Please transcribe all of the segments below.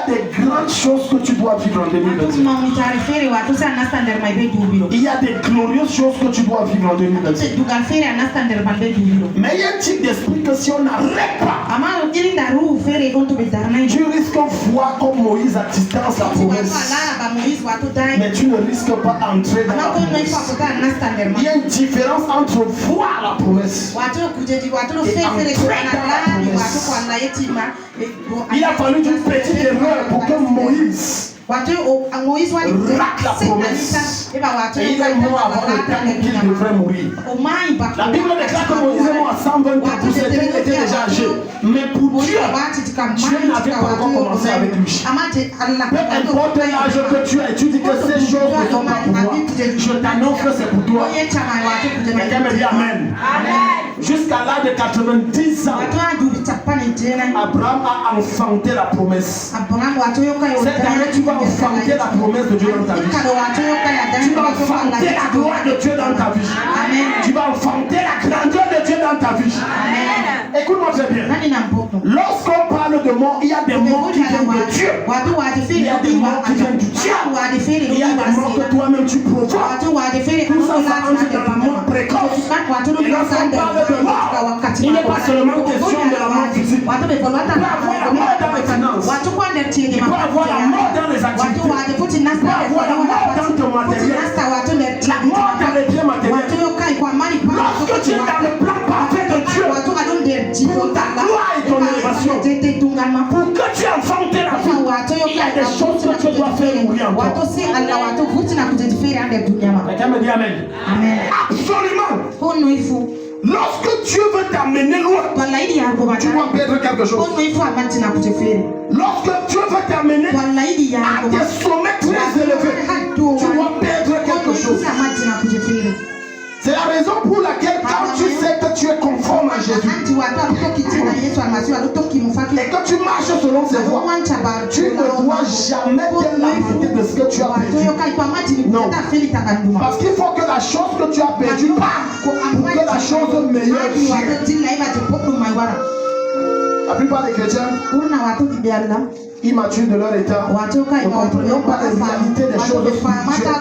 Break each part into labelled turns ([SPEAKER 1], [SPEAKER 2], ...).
[SPEAKER 1] a des grandes choses que tu dois vivre en 2021. Il y a des glorieuses choses que tu dois vivre en 2021. Mais il y a un type d'esprit que si on n'arrête pas, tu risques de voir comme Moïse à distance la promesse. Mais tu ne risques pas d'entrer dans la promesse. Il y a une différence entre voir la promesse et entrer dans la promesse. Il a fallu une petite erreur pour que Moïse rate la promesse. Et il est mort avant le temps qu'il devrait mourir. La Bible déclare que Moïse est mort à 120 ans. Pour certains, il était déjà âgé. Mais pour Dieu, Dieu n'avait pas encore commencé avec lui. Peu importe l'âge que tu as, tu dis que ces choses ne sont pas pour moi. Je t'annonce que c'est pour toi. Quelqu'un me dit Amen. Jusqu'à l'âge de 90 ans, Abraham a enfanté la promesse. Cette année, tu vas enfanter la promesse de Dieu dans ta vie. Tu vas enfanter la gloire de Dieu dans ta vie. Tu vas enfanter la grandeur de Dieu dans ta vie. Écoute-moi très bien. Lorsqu'on parle de mort, il y a des morts qui viennent de Dieu. Il y a des morts qui viennent du diable. Il y a des morts que toi-même tu provoques. Tout ça, ça entre dans la mort précoce. Et lorsqu'on parle de mort, il n'est pas seulement question de la mort physique. Il peut avoir la mort dans les finances. Il peut avoir la mort dans les activités. Il peut avoir la mort dans ton matériel. La mort dans les biens matériels. Lorsque tu es dans le plan parfait de Dieu, pour ta gloire et ton élévation, pour que tu enfantes la vie, il y a des choses que tu dois faire mourir en toi. Quelqu'un me dit Amen. Absolument. Lorsque Dieu veut t'amener loin, tu dois perdre quelque chose. Lorsque Dieu veut t'amener à des sommets très élevés, tu dois perdre quelque chose. C'est la raison pour laquelle quand tu sais que tu es conforme à Jésus et que tu marches selon ses voies, tu ne dois jamais te lamenter de ce que tu as perdu. Non. Parce qu'il faut que la chose que tu as perdue parte pour que la chose meilleure vienne. La plupart des chrétiens immatures de leur état ne comprennent pas les réalités des choses spirituelles.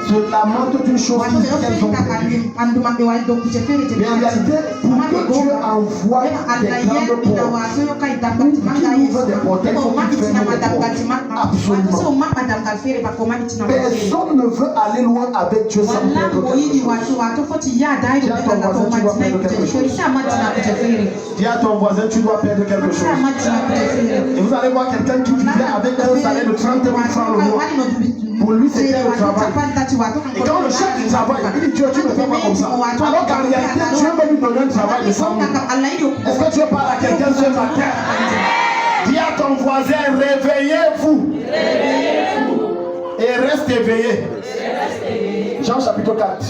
[SPEAKER 1] Se lamentent d'une chose qu'elles ont perdue. Mais en réalité, pour que Dieu envoie des grandes portes, qu'il ouvre des portails, il faut qu'il ferme des portes. Absolument. Personne ne veut aller loin avec Dieu sans perdre quelque chose. Dis à ton voisin, tu dois perdre quelque chose. Et vous allez voir quelqu'un qui vivait avec un salaire de 30 000 francs le mois. Pour lui, c'était le travail. Et quand le chef du travail, il dit Dieu, tu ne fais pas comme ça. Alors qu'en réalité, Dieu veut lui donner un travail de 100 000. Est-ce que Dieu parle à quelqu'un ce matin? Dis à ton voisin, réveillez-vous. Et reste éveillé. Jean chapitre 4,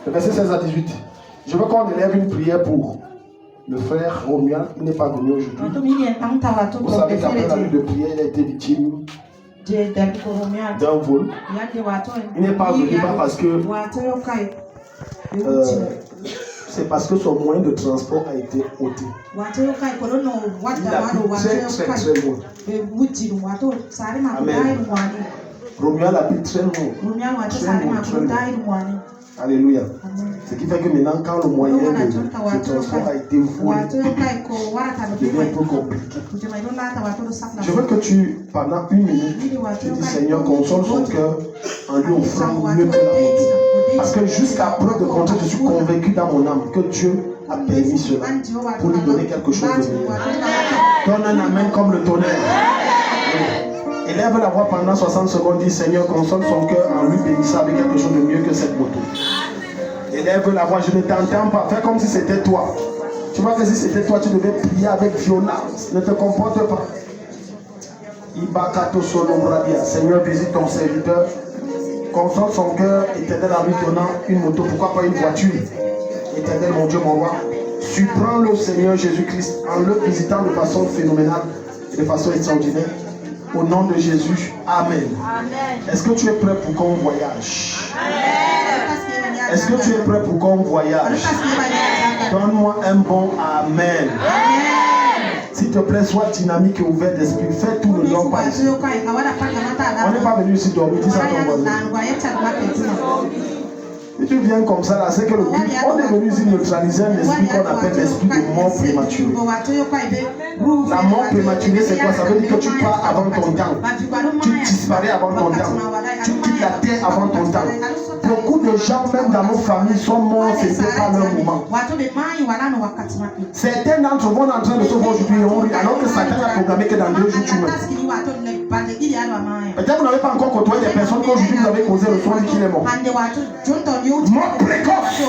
[SPEAKER 1] le verset 16 à 18. Je veux qu'on élève une prière pour le frère Romuald. Il n'est pas venu aujourd'hui. Vous savez qu'après la nuit de prière, il a été victime d'un vol. Il n'est pas venu pas parce que c'est parce que son moyen de transport a été ôté. Il a très loin. Amen. Romuald habite très loin. Très loin. Alléluia. Ce qui fait que maintenant, quand le moyen de transport a été volé, devient un peu compliqué. Je veux que tu, pendant une minute, tu dis Seigneur, console son cœur en lui offrant mieux que la moto. Parce que jusqu'à preuve de contraire, je suis convaincu dans mon âme que Dieu a permis cela pour lui donner quelque chose de meilleur. Donne un amen comme le tonnerre. Élève la voix pendant 60 secondes, dis Seigneur, console son cœur en lui bénissant avec quelque chose de mieux que cette moto. Élève la voix, je ne t'entends pas, fais comme si c'était toi. Tu vois que si c'était toi, tu devais prier avec violence. Ne te comporte pas. Seigneur, visite ton serviteur. Console son cœur, éternel, en lui donnant une moto, pourquoi pas une voiture. Éternel, mon Dieu, mon roi. Surprends le Seigneur Jésus-Christ en le visitant de façon phénoménale et de façon extraordinaire. Au nom de Jésus, Amen. Est-ce que tu es prêt pour qu'on voyage? Est-ce que tu es prêt pour qu'on voyage? Donne-moi un bon Amen. Si s'il te plaît, sois dynamique et ouvert d'esprit. Fais tout le long. On n'est pas venu ici dormir. Dis ça à ton voisin. Si tu viens comme ça, là, c'est que le but, on est venu ici neutraliser un esprit qu'on appelle l'esprit de mort prématurée. La mort prématurée, c'est quoi? Ça veut dire que tu pars avant ton temps. Tu disparais avant ton temps. Tu quittes la terre avant ton temps. Beaucoup de gens, même dans nos familles, sont morts, ce n'était pas leur moment. Certains d'entre vous sont en train de se voir aujourd'hui, alors que Satan a programmé que dans 2 jours tu meurs. Peut-être que vous n'avez pas encore côtoyé des personnes qu'aujourd'hui vous avez causé le soin qu'il est mort. Mort précoce.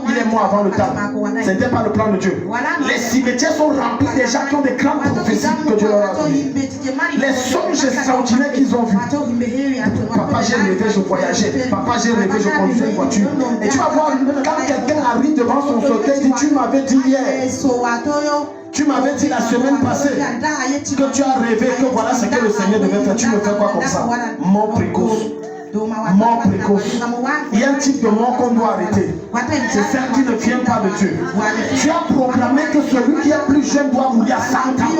[SPEAKER 1] Il est mort avant le temps. Ce n'était pas le plan de Dieu. Les cimetières sont remplis des gens qui ont des grandes prophéties que Dieu leur a données. Les songes extraordinaires qu'ils ont vus. Papa, j'ai rêvé, je voyageais. Papa, j'ai rêvé, je conduisais une voiture. Et tu vas voir, quand quelqu'un arrive devant son cercueil, il dit, tu m'avais dit hier. Tu m'avais dit la semaine passée que tu as rêvé que voilà ce que le Seigneur devait faire. Tu me fais quoi comme ça? Mort précoce. Mort précoce. Il y a un type de mort qu'on doit arrêter. C'est celle qui ne vient pas de Dieu. Tu as proclamé que celui qui est plus jeune doit mourir à 100 ans.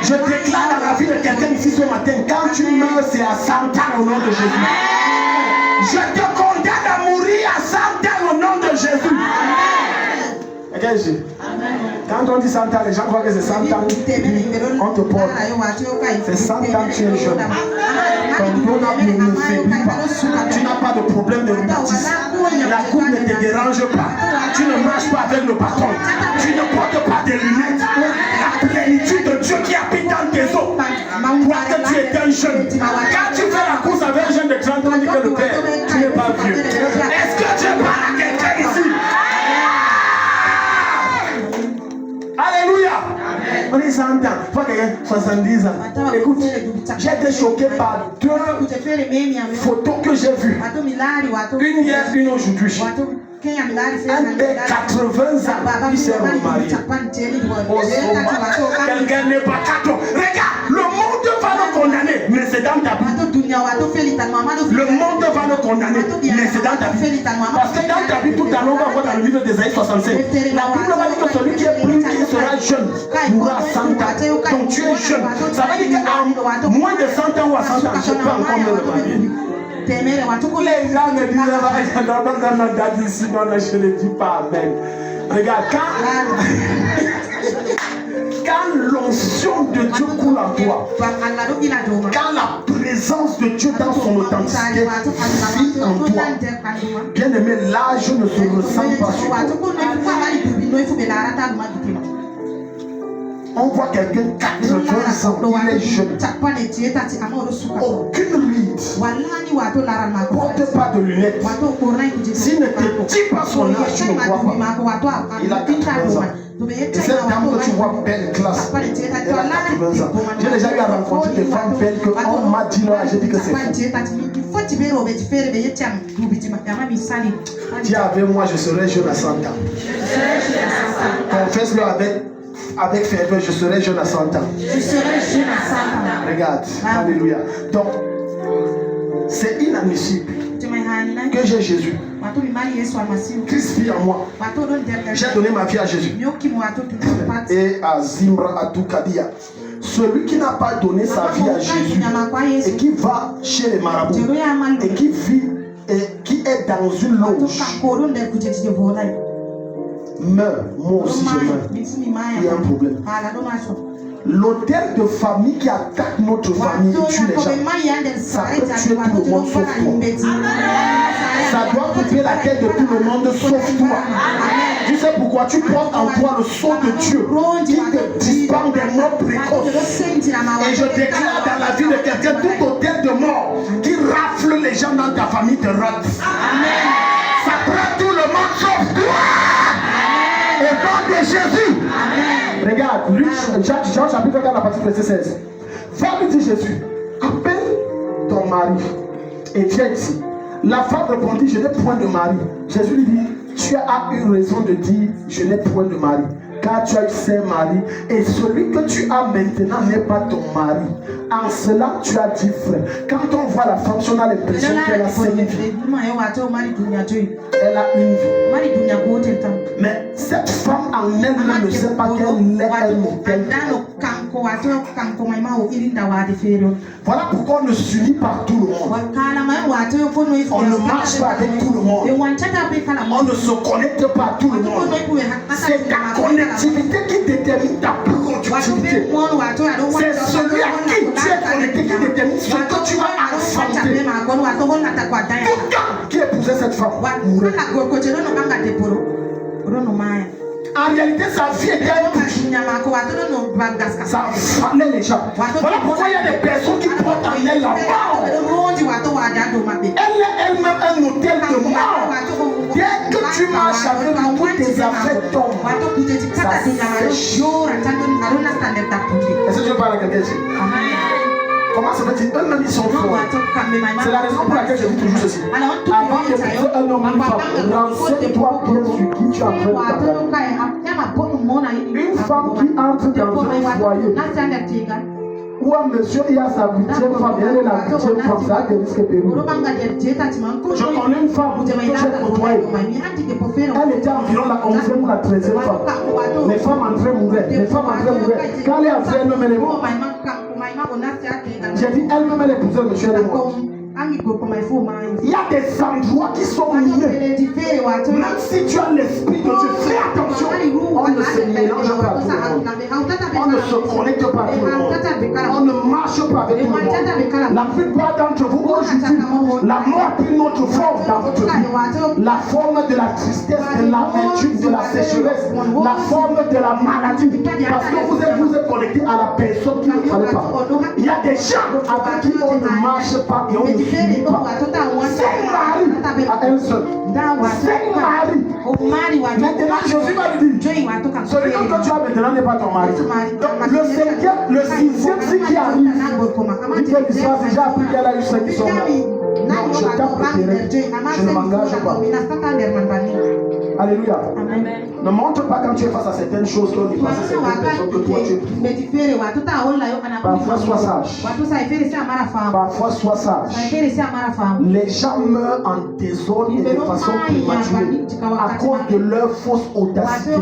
[SPEAKER 1] Je déclare dans la vie de quelqu'un ici ce matin, quand tu meurs, c'est à 100 ans au nom de Jésus. Je te condamne à mourir à 100 ans au nom de Jésus. Quand on dit 100 ans, les gens croient que c'est 100 ans. On te porte. C'est 100 ans, tu es jeune. Ton dos ne faiblit pas. Tu n'as pas de problème de rhumatisme. La coupe ne te dérange pas. Tu ne marches pas avec le bâton. Tu ne portes pas de lunettes. La plénitude de Dieu qui habite dans tes os. Toi que tu es un jeune. Quand tu fais la course avec un jeune de 30 ans, on dit que le père, tu n'es pas vieux. Est-ce que tu parles à quelqu'un ici? Alléluia. On est 100 ans. Toi, quelqu'un, 70 ans. Écoute, j'ai été choqué par 2 photos que j'ai vues. Une hier, une aujourd'hui. Un père 80 ans, il s'est remarié. Quelqu'un n'est pas cadeau. Regarde, le monde va le condamner, mais c'est dans ta vie. Le monde va le condamner, mais c'est dans ta vie. Parce que dans ta vie, tout à l'heure, on va voir dans le livre d'Ésaïe 65. La Bible va dire que celui qui est plus, qui sera jeune, mourra à 100 ans. Donc tu es jeune. Ça veut dire qu'à moins de 100 ans ou à 100 ans, je peux encore me remarier. Les gens me disent, non, date ici, non, je ne dis pas amen. Regarde, quand l'onction de Dieu coule en toi, quand la présence de Dieu dans son authenticité vit en toi, bien aimé, l'âge ne se ressent pas sur toi. On voit quelqu'un 80 ans, il est jeune. Aucune ride. Porte pas de lunettes. S'il ne te dit pas son âge, tu ne crois pas. Il a 80 ans. Et cette dame que tu vois belle classe, elle a 80 ans. J'ai déjà eu à rencontrer des femmes belles que on m'a dit là, j'ai dit que c'est faux. Dis avec moi, je serai jeune à 100 ans. Confesse-le avec ferveur, je serai jeune à 100 ans. Je serai jeune à 100 ans. Regarde, alléluia. Donc, c'est inadmissible que j'ai Jésus. Christ vit en moi. J'ai donné ma vie à Jésus. Et à Zimbra Adoukadia. Celui qui n'a pas donné sa vie à Jésus et qui va chez les marabouts et qui vit et qui est dans une loge meurt, moi aussi je meurs. Il y a un problème. L'hôtel de famille qui attaque notre famille et tue les gens, ça peut tuer tout le monde sauf toi. Ça doit couper la tête de tout le monde sauf toi. Tu sais pourquoi? Tu portes en toi le sceau de Dieu qui te dispense des morts précoces. Et je déclare dans la vie de quelqu'un, tout hôtel de mort qui rafle les gens dans ta famille te rate. Ça prend tout le monde sauf toi. Au nom de Jésus. Amen. Regarde, Luc, Jean chapitre 4, la partie verset 16. Va lui dire Jésus, appelle ton mari et viens ici. La femme répondit, je n'ai point de mari. Jésus lui dit, tu as eu raison de dire, je n'ai point de mari. car tu as eu 5 maris, et celui que tu as maintenant n'est pas ton mari. En cela, tu as dit frère. Quand on voit la femme, on a l'impression qu'elle a 5 vies. Elle a une vie. Mais cette femme en elle ne sait pas qu'elle est un modèle. Voilà pourquoi on ne s'unit pas tout le monde. On ne marche pas avec tout le monde. On ne se connecte pas à tout le monde. C'est ta connectivité qui détermine ta productivité. C'est celui à qui tu es connecté qui détermine ce que tu vas affronter. Tout qui épousait cette femme mourait. En réalité, sa vie était un touche. Ça fallait les gens. Voilà pourquoi il y a des personnes qui portent en elles la mort. Elle est elle-même un hôtel de mort. Dès que tu marches avec lui, toutes tes affaires tombent. Ça sèche. Est-ce que tu veux parler à quelqu'un ici? Comment ça veut dire? Eux-mêmes ils sont forts. C'est la raison pour laquelle je dis toujours ceci. Avant de épouser un homme ou une femme, renseigne-toi bien sur qui tu as fait une femme qui entre dans un foyer où un monsieur il a sa 8e femme, elle est la 8e femme, ça a des risques périlleux. Je connais une femme que j'ai côtoyée. Elle était environ la 11e ou la 13e femme. Les femmes entraient mourir. Les femmes entraient mourir. Quand elle est entrée, elle-même elle est morte. J'ai dit elle-même elle épousait le monsieur, elle est morte. Il y a des endroits qui sont minés. Même si tu as l'esprit de Dieu, fais attention. On ne se mélange pas à tout le monde. On ne se connecte pas à tout le monde. On ne marche pas avec tout le monde. La plupart d'entre vous aujourd'hui, la mort a pris une autre forme dans votre vie. La forme de la tristesse, de l'amertume, de la sécheresse, la forme de la maladie. Parce que vous êtes connecté à la personne qui ne fallait pas. Il y a des gens avec qui on ne marche pas et on ne finit pas. 5 maris à elle seule. 5 maris. Maintenant, Jésus va lui dire, celui que tu as maintenant n'est pas ton mari. Donc, le 6e, c'est qui arrive. Il dit que l'histoire déjà appris qu'elle a eu 5 qui sont là. Non, je tape le terrain. Je ne m'engage pas. Alléluia. Amen. Ne montre pas quand tu es face à certaines choses qu'on y passe certaines personnes que toi tu es. Parfois sois sage. Parfois sois sage. Les gens meurent en désordre et de façon prématurée à cause de leur fausse audacité.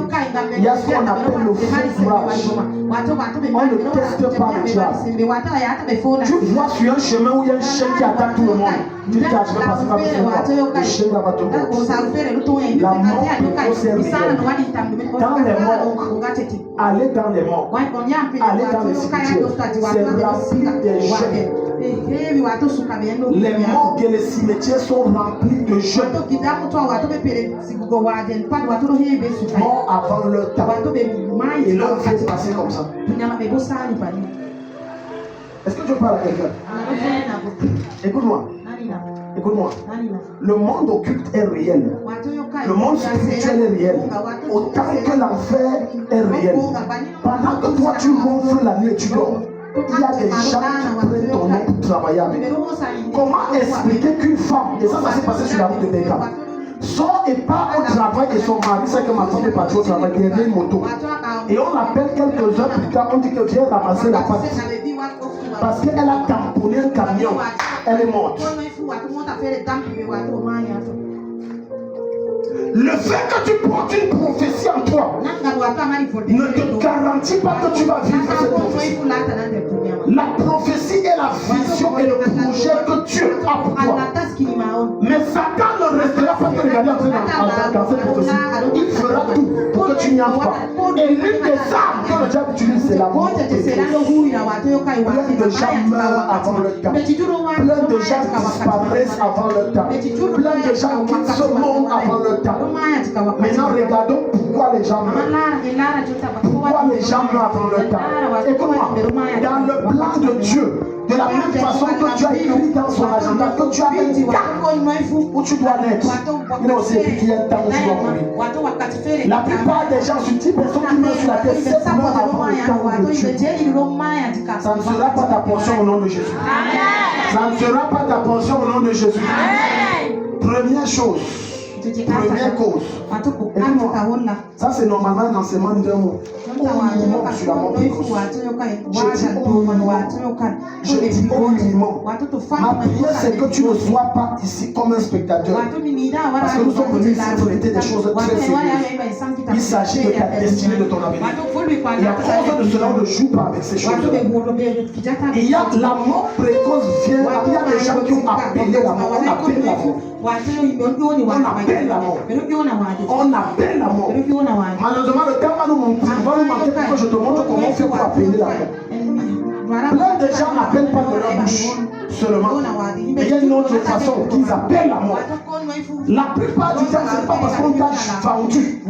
[SPEAKER 1] Il y a ce qu'on appelle le faux courage. On ne teste pas le diable. Tu vois sur un chemin où il y a un chien qui attaque tout le monde. Tu dis, je vais passer par le chien va te mordre. La mort peut servir. Dans les morts, aller dans les morts, aller dans les cimetières, c'est rempli des jeunes. Les morts et les cimetières sont remplis de jeunes. Morts avant leur temps. Et leur vie est passée comme ça. Est-ce que tu parles à quelqu'un? Écoute-moi. Écoute-moi. Le monde occulte est réel. Le monde spirituel est réel. Autant que l'enfer est réel. Pendant que toi tu ronfles la nuit et tu dors, il y a des gens qui prennent ton nom pour travailler avec. Comment expliquer qu'une femme, et ça s'est passé sur la route de Béka, sort et part au travail et son mari sait que ma femme est partie au travail derrière une moto. Et on l'appelle quelques heures plus tard, on dit que viens ramasser la pâte. Parce qu'elle a tamponné un camion, elle est morte. Le fait que tu portes une prophétie en toi ne te garantit pas que tu vas vivre cette prophétie. La prophétie est la vision et le projet que Dieu a pour toi. Mais Satan ne restera pas te regarder en train dans cette prophétie. Il fera tout pour que tu n'y entres pas. Et l'une des armes que le diable utilise, c'est la mort. Plein de gens meurent avant leur temps. Plein de gens disparaissent avant leur temps. Plein de gens quittent ce monde avant leur temps. Maintenant, regardons pourquoi les gens meurent. Pourquoi les gens meurent avant leur temps. Écoute-moi, dans le plan de Dieu, de la même façon que tu as écrit dans son agenda, que tu as un temps où tu dois naître, il a aussi écrit qu'il y a un temps où tu dois mourir. La plupart des gens, sur 10 personnes qui meurent sur la terre, 7 meurent avant le temps de Dieu. Ça ne sera pas ta portion au nom de Jésus. Ça ne sera pas ta portion au nom de Jésus. Première chose, Première cause. Écoute-moi. Ça, c'est normalement un enseignement d'un mot. Au minimum, sur la mort précoce. Je dis au minimum. Ma prière, c'est que tu ne sois pas ici comme un spectateur. Parce que nous sommes venus ici pour traiter des choses très sérieuses. Il s'agit de ta destinée, de ton avenir. Et à cause de cela, on ne joue pas avec ces choses. Il y a la mort précoce vient. Il y a des gens qui ont appelé la mort. On appelle la mort. On appelle la mort. On appelle la mort. Malheureusement, le temps va nous manquer pour que je te montre comment on fait pour appeler la mort. Plein de gens n'appellent pas de leur bouche seulement. Mais il y a une autre façon qu'ils appellent la mort. La plupart du temps, ce n'est pas parce qu'on t'a vendu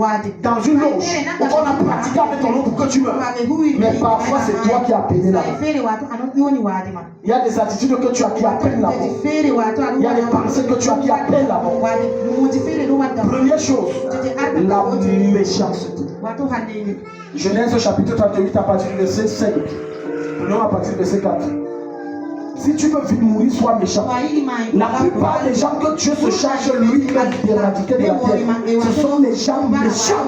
[SPEAKER 1] dans une loge ou qu'on a pratiqué avec ton nom pour que tu meurs. Mais parfois, c'est toi qui as appelé la mort. Il y a des attitudes que tu as qui appellent la mort. Il y a des pensées que tu as qui appellent la mort. Première chose, la méchanceté. Genèse chapitre 38 à partir du verset 5. Non, à partir du verset 4. Si tu veux vite mourir, sois méchant. La plupart des gens que Dieu se charge lui-même d'éradiquer de la terre, ce sont les gens méchants.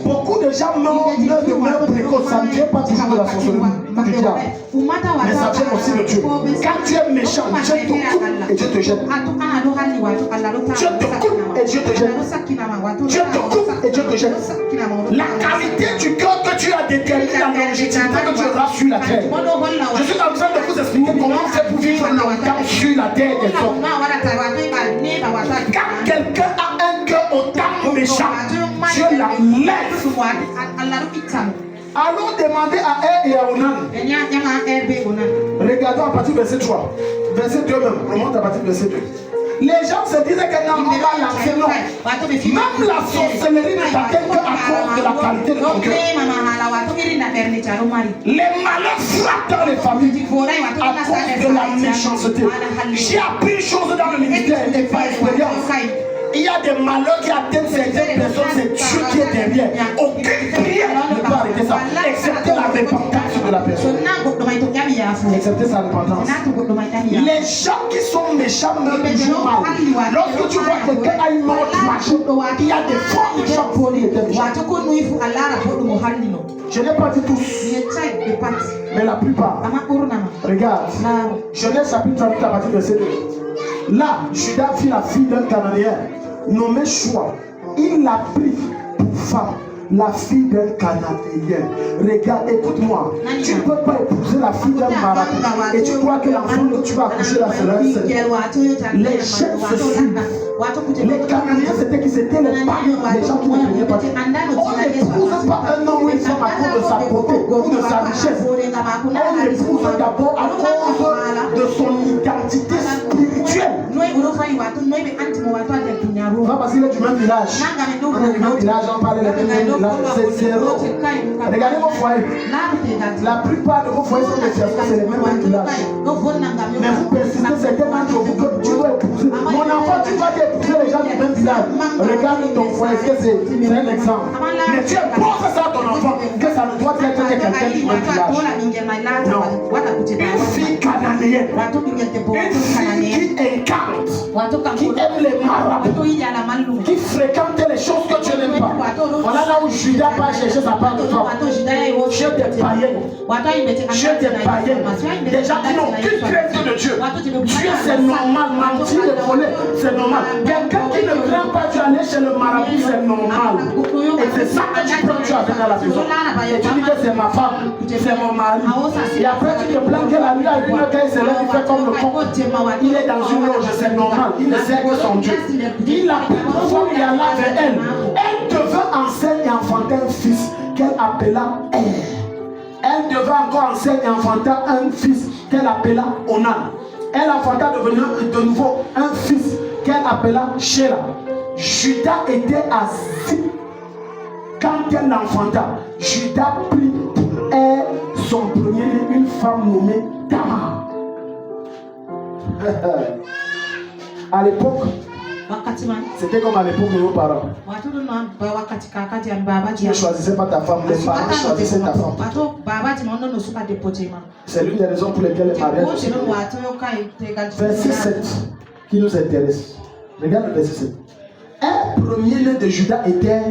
[SPEAKER 1] Beaucoup de gens meurent de meurtre précoce. Ça ne vient pas toujours de la sorcellerie du diable. Mais ça vient aussi de Dieu. Quand tu es méchant, Dieu te coupe et Dieu te jette. Dieu te coupe et Dieu te jette. Dieu te coupe et Dieu te jette. La qualité du cœur que tu as déterminé la longévité que tu auras sur la terre. Je suis en train de vous expliquer comment on fait pour vivre longtemps sur la terre des hommes. Quand quelqu'un a un cœur autant méchant, Dieu l'enlève. Allons demander à Er et à Onan. Regardons à partir du verset 3. Verset 2 même. Remonte à partir du verset 2. Les gens se disaient que non, on va lancer non. Même la sorcellerie ne t'atteint qu'à cause de la qualité de ton cœur. Les malheurs frappent dans les familles à cause de la méchanceté. J'ai appris une chose dans le ministère et par expérience. Il y a des malheurs qui atteignent certaines personnes, c'est Dieu qui est derrière. Aucune prière ne peut arrêter ça, excepté la repentance de la personne. Excepté sa repentance. Les gens qui sont méchants meurent toujours mal. Lorsque tu vois quelqu'un a une mort tragique, il y a des forts méchants pour lui et des méchants. Je n'ai pas dit tous, mais la plupart. Regarde, Genèse chapitre 38 à partir de verset 2. Là, Judas fit la fille d'un Cananéen nommé Choua. Il l'a pris pour femme, la fille d'un Cananéen. Regarde, écoute-moi. Tu ne peux pas épouser la fille d'un marabout et tu crois que l'enfant que tu vas accoucher là sera un seul. Les chaînes se suivent. Les Cananéens, c'était qui? C'était les païens, les gens qui ne prenaient pas. On n'épouse pas un homme ou une femme à cause de sa beauté ou de sa richesse. On l'épouse d'abord à cause de son identité spirituelle. Pas parce qu'il est du même village. On est du même village, on parle du même village. C'est zéro. Regardez vos foyers. La plupart de vos foyers sont des fiascos, c'est les mêmes villages. Mais vous persistez, certains d'entre vous que tu dois épouser. Mon enfant, tu vas épouser les gens du même village. Regarde ton foyer, c'est un exemple. Mais tu imposes ça à ton enfant, que ça ne doit être que quelqu'un du même village. Non. Une fille cananéenne, une fille qui écarte, qui aime les marabouts, qui fréquente les choses que tu n'aimes pas. Voilà là où Judas va chercher sa part de toi. Dieu des païens. Dieu des païens. Des gens qui n'ont aucune crainte de Dieu. Dieu c'est normal, mentir et voler, c'est normal. Quelqu'un qui ne craint pas Dieu aller chez le marabout, c'est normal. Et c'est ça que tu prends Dieu avec dans la maison. Et tu dis que c'est ma femme, c'est mon mari. Et après tu te plains que la nuit à une heure quand il se lève, il fait comme le con. Il est dans une loge, c'est normal. Il ne sait que son Dieu. Il a pris une fois, il alla vers elle. Elle devint enceinte et enfanta un fils qu'elle appela Er. Elle devint encore enceinte et enfanta un fils qu'elle appela Onan. Elle enfanta de nouveau un fils qu'elle appela Sheila. Judas était assis. Quand elle l'enfanta, Judas prit pour elle son premier-né une femme nommée Tamar. À l'époque, c'était comme à l'époque de nos parents. Tu ne choisissais pas ta femme, les parents choisissaient ta femme. C'est l'une des raisons pour lesquelles les mariages. Verset 7 qui nous intéresse. Regarde le verset 7. Un premier-né de Judas était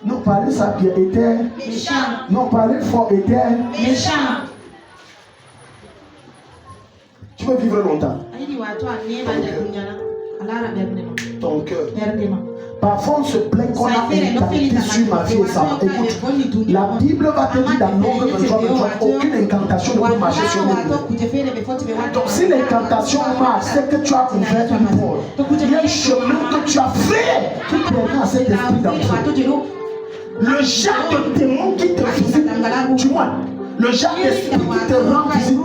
[SPEAKER 1] non, parlez ça bien, était méchant. Non, parlez fort, était méchant. Tu veux vivre longtemps. Ton cœur. Parfois on se plaint qu'on a incanté sur ma vie et ça. Écoute, la Bible va te dire dans Nombre 23, aucune incantation ne peut marcher sur nous. Donc si l'incantation marche, c'est que tu as ouvert une porte. Il y a un chemin que tu as fait qui permet à cet esprit d'entrer. Le genre de démon qui te visite, tu vois, le genre d'esprit qui te rend visite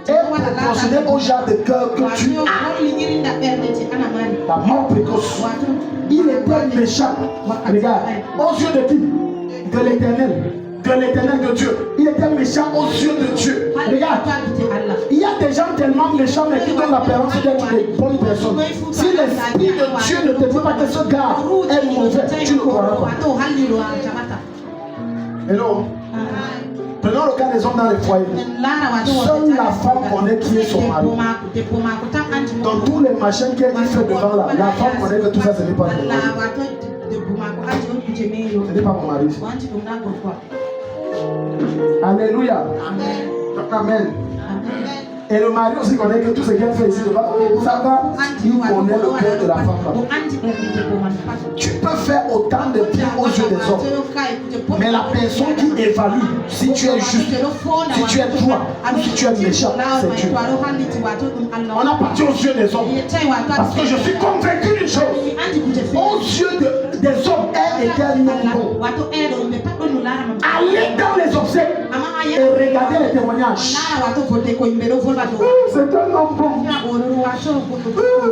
[SPEAKER 1] est proportionné au genre de cœur que tu as. La mort précoce. Il était méchant. Regarde, aux yeux de qui? De l'Éternel. De l'Éternel de Dieu. Il était méchant aux yeux de Dieu. Regarde, il y a des gens tellement méchants mais qui donnent l'apparence d'être des bonnes personnes. Si l'Esprit de Dieu ne te dit pas que ce gars est mauvais, tu ne croiras pas. Hello. Prenons le cas des hommes dans les foyers. Seule la femme connaît qui est son mari. Dans tous les machins qu'elle fait devant là, la femme connaît que tout ça, ce n'est pas mon mari. Ce n'est pas mon mari. Alléluia. Amen. Et le mari aussi connaît que tout ce qu'elle fait ici devant, ça va, il connaît le cœur de la femme. Tu peux faire autant de bien aux yeux des hommes, mais la personne qui évalue si tu es juste, si tu es droit ou si tu es méchant, c'est Dieu. On appartient aux yeux des hommes. Parce que je suis convaincu d'une chose. Aux yeux des hommes, elle était non bon. Allez dans les obsèques et regardez les témoignages. C'est un homme bon.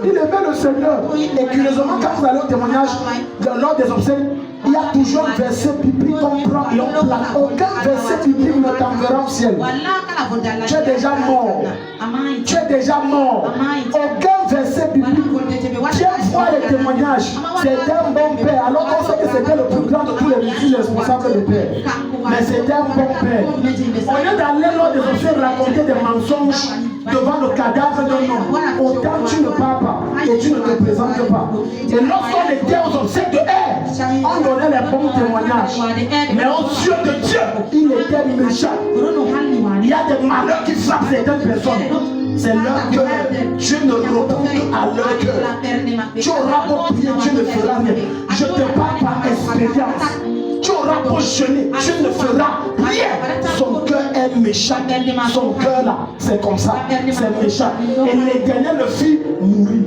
[SPEAKER 1] Il aimait le Seigneur. Et curieusement, quand vous allez au témoignage, lors des obsèques, il y a toujours un verset biblique qu'on prend et on place. Aucun verset biblique ne t'enverra au ciel. Tu es déjà mort. Tu es déjà mort. Aucun verset biblique. Viens voir les témoignages. C'était un bon père. Alors qu'on sait que c'était le plus grand de tous les responsables de père. Mais c'était un bon père. Au lieu d'aller lors des obsèques raconter des mensonges devant le cadavre d'un homme, autant tu ne parles pas et tu ne te présentes pas. Et lorsqu'on était aux obsèques de haine, on donnait les bons témoignages. Mais aux yeux de Dieu, il était méchant. Il y a des malheurs qui frappent certaines personnes. C'est leur cœur. Dieu ne répond qu'à leur cœur. Tu auras beau prier, Dieu ne fera rien. Je te parle par expérience. Tu auras beau jeûner, Dieu ne fera rien. Son cœur est méchant. Son cœur là, c'est comme ça. C'est méchant. Et l'Éternel le fit mourir.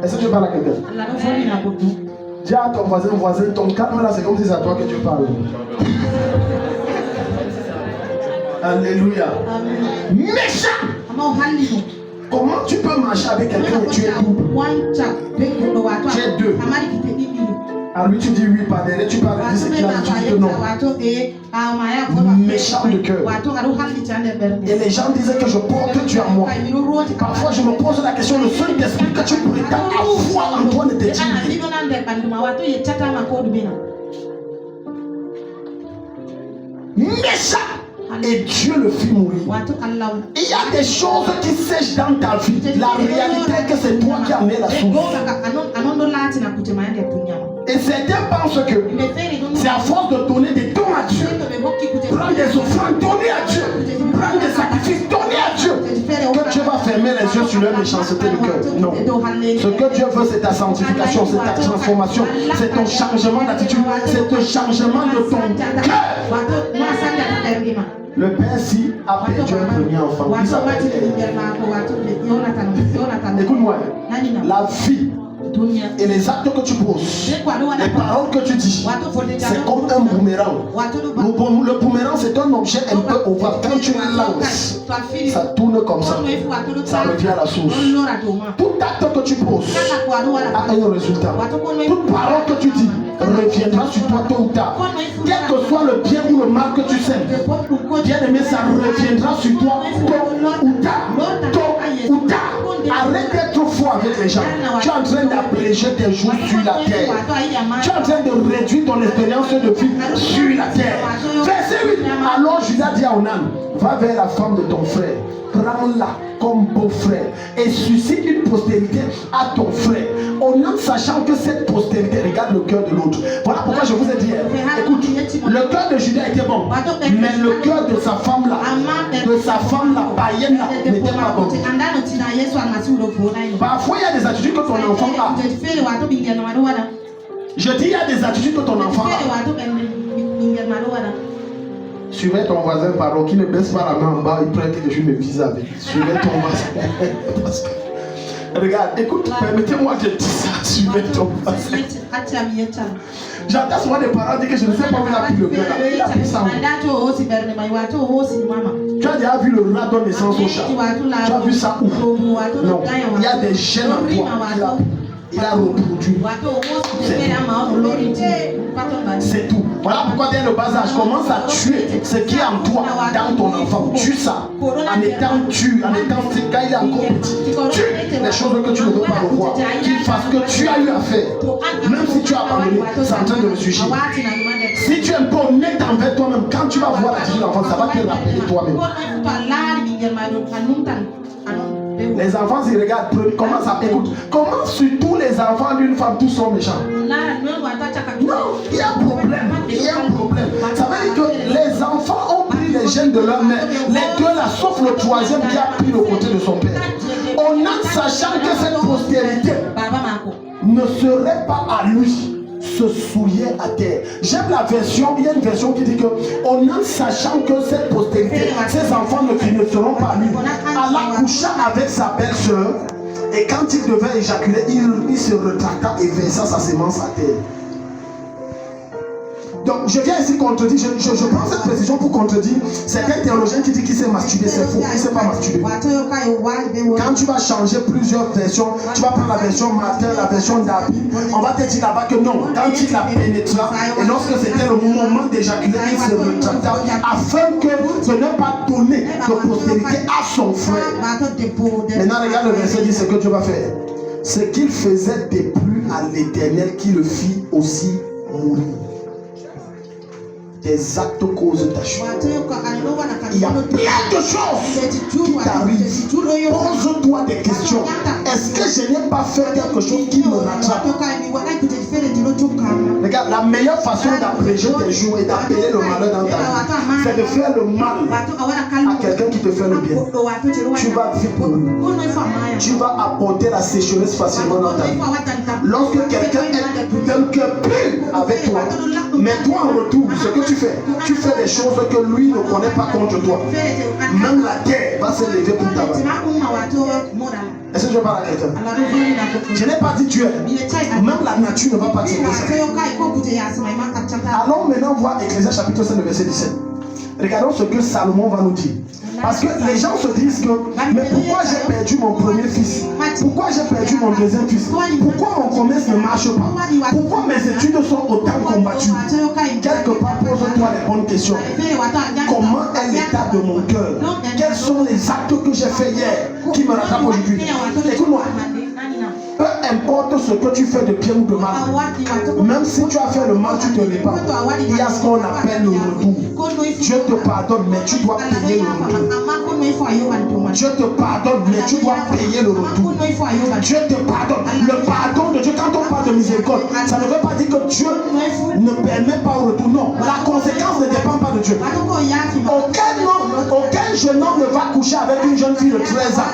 [SPEAKER 1] Est-ce que tu parles à quelqu'un? Dis à ton voisin, ton calme là, c'est comme si c'est à toi que tu parles. Alléluia. Méchant. Comment tu peux marcher avec quelqu'un et tu es double? Tu es deux. À lui tu dis oui, pas derrière, tu parles de ce qu'il a dit, tu dis que non. Méchant de cœur. Et les gens disaient que je porte Dieu en moi. Parfois je me pose la question, le seul esprit que tu prétends avoir en toi ne te dit méchant. Et Dieu le fit mourir. Il y a des choses qui sèchent dans ta vie. La réalité est que c'est toi qui as mis la source. Et certains pensent que c'est à force de donner des dons à Dieu, prendre des offrandes, donner à Dieu, prendre des sacrifices, donner à Dieu, que Dieu va fermer les yeux sur leur méchanceté de cœur. Non. Ce que Dieu veut, c'est ta sanctification, c'est ta transformation, c'est ton changement d'attitude, c'est le changement de ton cœur. Le père si a perdu un premier enfant. Il s'appelle écoute-moi, la vie et les actes que tu poses, les paroles que tu dis, c'est comme un boomerang. Le boomerang, c'est un objet un peu ovale. Quand tu lances, ça tourne comme ça. Ça revient à la source. Tout acte que tu poses a un résultat. Toute parole que tu dis reviendra sur toi tôt ou tard. Quel que soit le bien ou le mal que tu sèmes, bien aimé, ça reviendra sur toi tôt ou tard. Tôt ou tard. Arrête d'être fou avec les gens. Tu es en train d'abréger tes jours sur la terre. Tu es en train de réduire ton expérience de vie sur la terre. Verset 8. Alors Judas dit à Onan, va vers la femme de ton frère, prends-la comme beau-frère et suscite une postérité à ton frère, en sachant que cette postérité regarde le cœur de l'autre. Voilà pourquoi je vous ai dit, écoute, le cœur de Judas était bon, mais le cœur de sa femme là, païenne là, n'était pas bon. Parfois il y a des attitudes que ton enfant a. Je dis il y a des attitudes que ton enfant a. Suivez ton voisin, pardon, qui ne baisse pas la main en bas, il prend que je me vise avec. Suivez ton voisin. Regarde, écoute, permettez-moi de dire ça. Suivez ton voisin. J'entends souvent des parents dire que je ne sais pas où il a pris le cœur. Il a pris ça. Tu as déjà vu le rat donner naissance au chat? Tu as vu ça où? Non, il y a des gènes en toi. Il a reproduit. C'est tout. Voilà pourquoi dès le bas âge, commence à tuer ce qui est en toi, dans ton enfant. Tue ça. En étant quand il est encore petit. Tue les choses que tu ne veux pas revoir. Qu'il fasse que tu as eu à faire. Même si tu as abandonné, c'est en train de me suivre. Si tu es un peu honnête envers toi-même, quand tu vas voir la vie de l'enfant, ça va te rappeler toi-même. Les enfants, ils regardent, comment ça écoute. Comment sur tous les enfants d'une femme, tous sont méchants? Non, il y a un problème. Il y a un problème. Ça veut dire que les enfants ont pris les gènes de leur mère. Les deux là, sauf le troisième qui a pris le côté de son père. On a sachant que cette postérité ne serait pas à lui, se souillait à terre. J'aime la version, il y a une version qui dit que on en sachant que cette postérité, ces enfants ne seront pas à lui. Allah coucha avec sa belle-sœur et quand il devait éjaculer, il se retracta et versa sa sémence à terre. Donc je viens ici contredire, je prends cette précision pour contredire certains théologiens qui disent qu'il s'est masturbé, c'est faux, il ne s'est pas masturbé. Quand tu vas changer plusieurs versions, tu vas prendre la version Martin, la version d'Abi, on va te dire là-bas que non, quand il la pénétra, et lorsque c'était le moment d'éjaculer, il se retracta, afin que de ne pas donner de postérité à son frère. Maintenant regarde le verset, dit ce que Dieu va faire. Ce qu'il faisait déplut à l'Éternel qui le fit aussi mourir. Des actes causent ta chute. Il y a plein de choses qui t'arrivent. Pose-toi des questions. Est-ce que je n'ai pas fait quelque chose qui me rattrape? Regarde, la meilleure façon d'abréger tes jours et d'appeler le malheur dans ta vie, c'est de faire le mal à quelqu'un qui te fait le bien. Tu vas vivre. Tu vas apporter la sécheresse facilement dans ta vie. Lorsque quelqu'un est d'un cœur pur avec toi, mais toi en retour, ce que tu fais des choses que lui ne connaît pas contre toi. Même la terre va se lever pour t'abattre. Est-ce que je parle à quelqu'un? Je n'ai pas dit Dieu. Même la nature ne va pas dire ça. Allons maintenant voir Ecclésiaste chapitre 5 verset 17. Regardons ce que Salomon va nous dire. Parce que les gens se disent que mais pourquoi j'ai perdu mon premier fils? Pourquoi j'ai perdu mon deuxième fils? Pourquoi mon commerce ne marche pas? Pourquoi mes études sont autant combattues? Quelque part, pose-toi les bonnes questions. Comment est l'état de mon cœur? Quels sont les actes que j'ai fait hier qui me rattrapent aujourd'hui? Écoute-moi. Peu importe ce que tu fais de bien ou de mal, même si tu as fait le mal, tu te répands. Il y a ce qu'on appelle le retour. Dieu te pardonne, mais tu dois payer le retour. Dieu te pardonne, mais tu dois payer le retour. Dieu te pardonne. Le pardon de Dieu, quand on parle de miséricorde, ça ne veut pas dire que Dieu ne permet pas le retour. Non, la conséquence ne dépend pas de Dieu. Aucun jeune homme ne va coucher avec une jeune fille de 13 ans.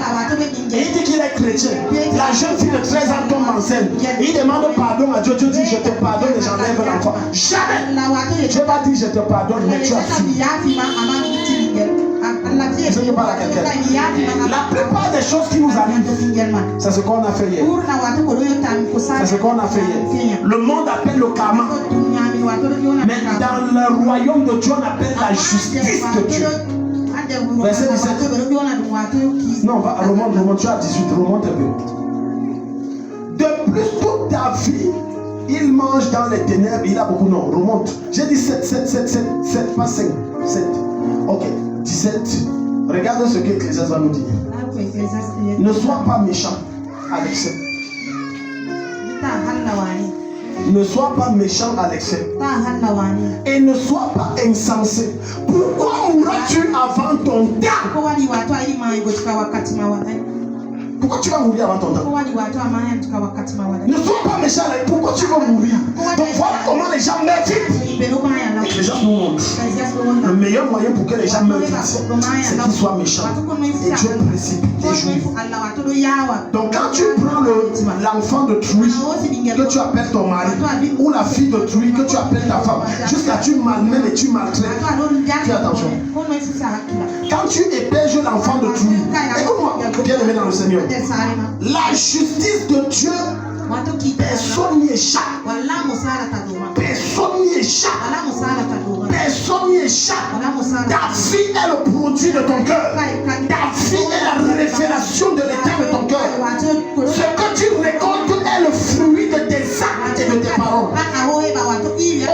[SPEAKER 1] Et il dit qu'il est chrétien. La jeune fille de 13 ans tombe enceinte. Il demande pardon à Dieu. Dieu dit je te pardonne et j'enlève l'enfant. Jamais. Dieu va dire je te pardonne, mais tu as suivi. Je ne parle à quelqu'un. La plupart des choses qui nous arrivent, c'est ce qu'on a fait hier. C'est ce qu'on a fait hier. Le monde appelle le karma. Mais dans le royaume de Dieu, on appelle la justice de Dieu. Verset 17. Non, remonte, tu as 18, remonte un peu. De plus, toute ta vie, il mange dans les ténèbres, il a beaucoup, non, remonte. J'ai dit 7, pas 5, 7. Ok, 17. Regarde ce que Ecclésiaste va nous dire. Ne sois pas méchant avec ça. Ne sois pas méchant à l'excès. Et ne sois pas insensé. Pourquoi mourras-tu avant ton temps? Pourquoi tu vas mourir avant ton temps? Ne sois pas méchant avec pourquoi tu vas mourir. Donc voilà comment les gens meurent vite. Les gens nous montrent. Le meilleur moyen pour que les gens meurent vite, c'est qu'ils soient méchants. Et Dieu précipite les jours. Donc quand tu prends l'enfant de d'autrui que tu appelles ton mari, ou la fille de d'autrui que tu appelles ta femme, jusqu'à tu malmènes et tu maltraites, fais attention. Quand tu héberges l'enfant de d'autrui, écoute-moi, bien aimé dans le Seigneur, la justice de Dieu, personne n'y échappe. Personne n'y échappe. Personne n'y échappe. Ta fille est le produit de ton cœur. Ta fille est la révélation de l'état de ton cœur. Ce que tu récoltes est le fruit de tes actes et de tes paroles.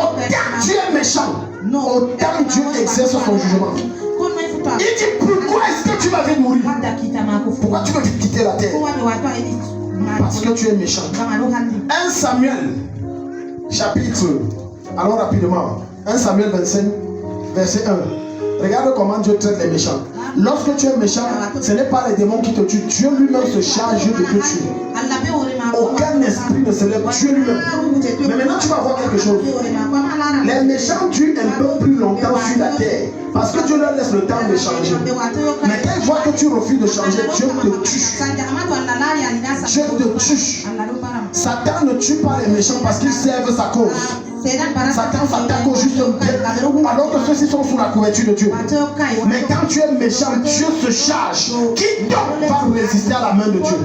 [SPEAKER 1] Autant tu es méchant, autant Dieu exerce son jugement. Il dit pourquoi est-ce que tu vas vite mourir? Pourquoi tu veux vite quitter la terre? Parce que tu es méchant. 1 Samuel, chapitre, allons rapidement. 1 Samuel 25, verset 1. Regarde comment Dieu traite les méchants. Lorsque tu es méchant, ce n'est pas les démons qui te tuent. Dieu lui-même se charge de te tuer. Aucun esprit ne se lève. Dieu lui-même. Mais maintenant tu vas voir quelque chose. Les méchants tuent un peu plus longtemps sur la terre. Parce que Dieu leur laisse le temps de changer. Mais quand il voit que tu refuses de changer, Dieu te tue. Dieu te tue. Satan ne tue pas les méchants parce qu'ils servent sa cause. Satan s'attaque au juste bien, alors que ceux-ci sont sous la couverture de Dieu. Mais quand tu es méchant, Dieu se charge. Qui donc va résister à la main de Dieu?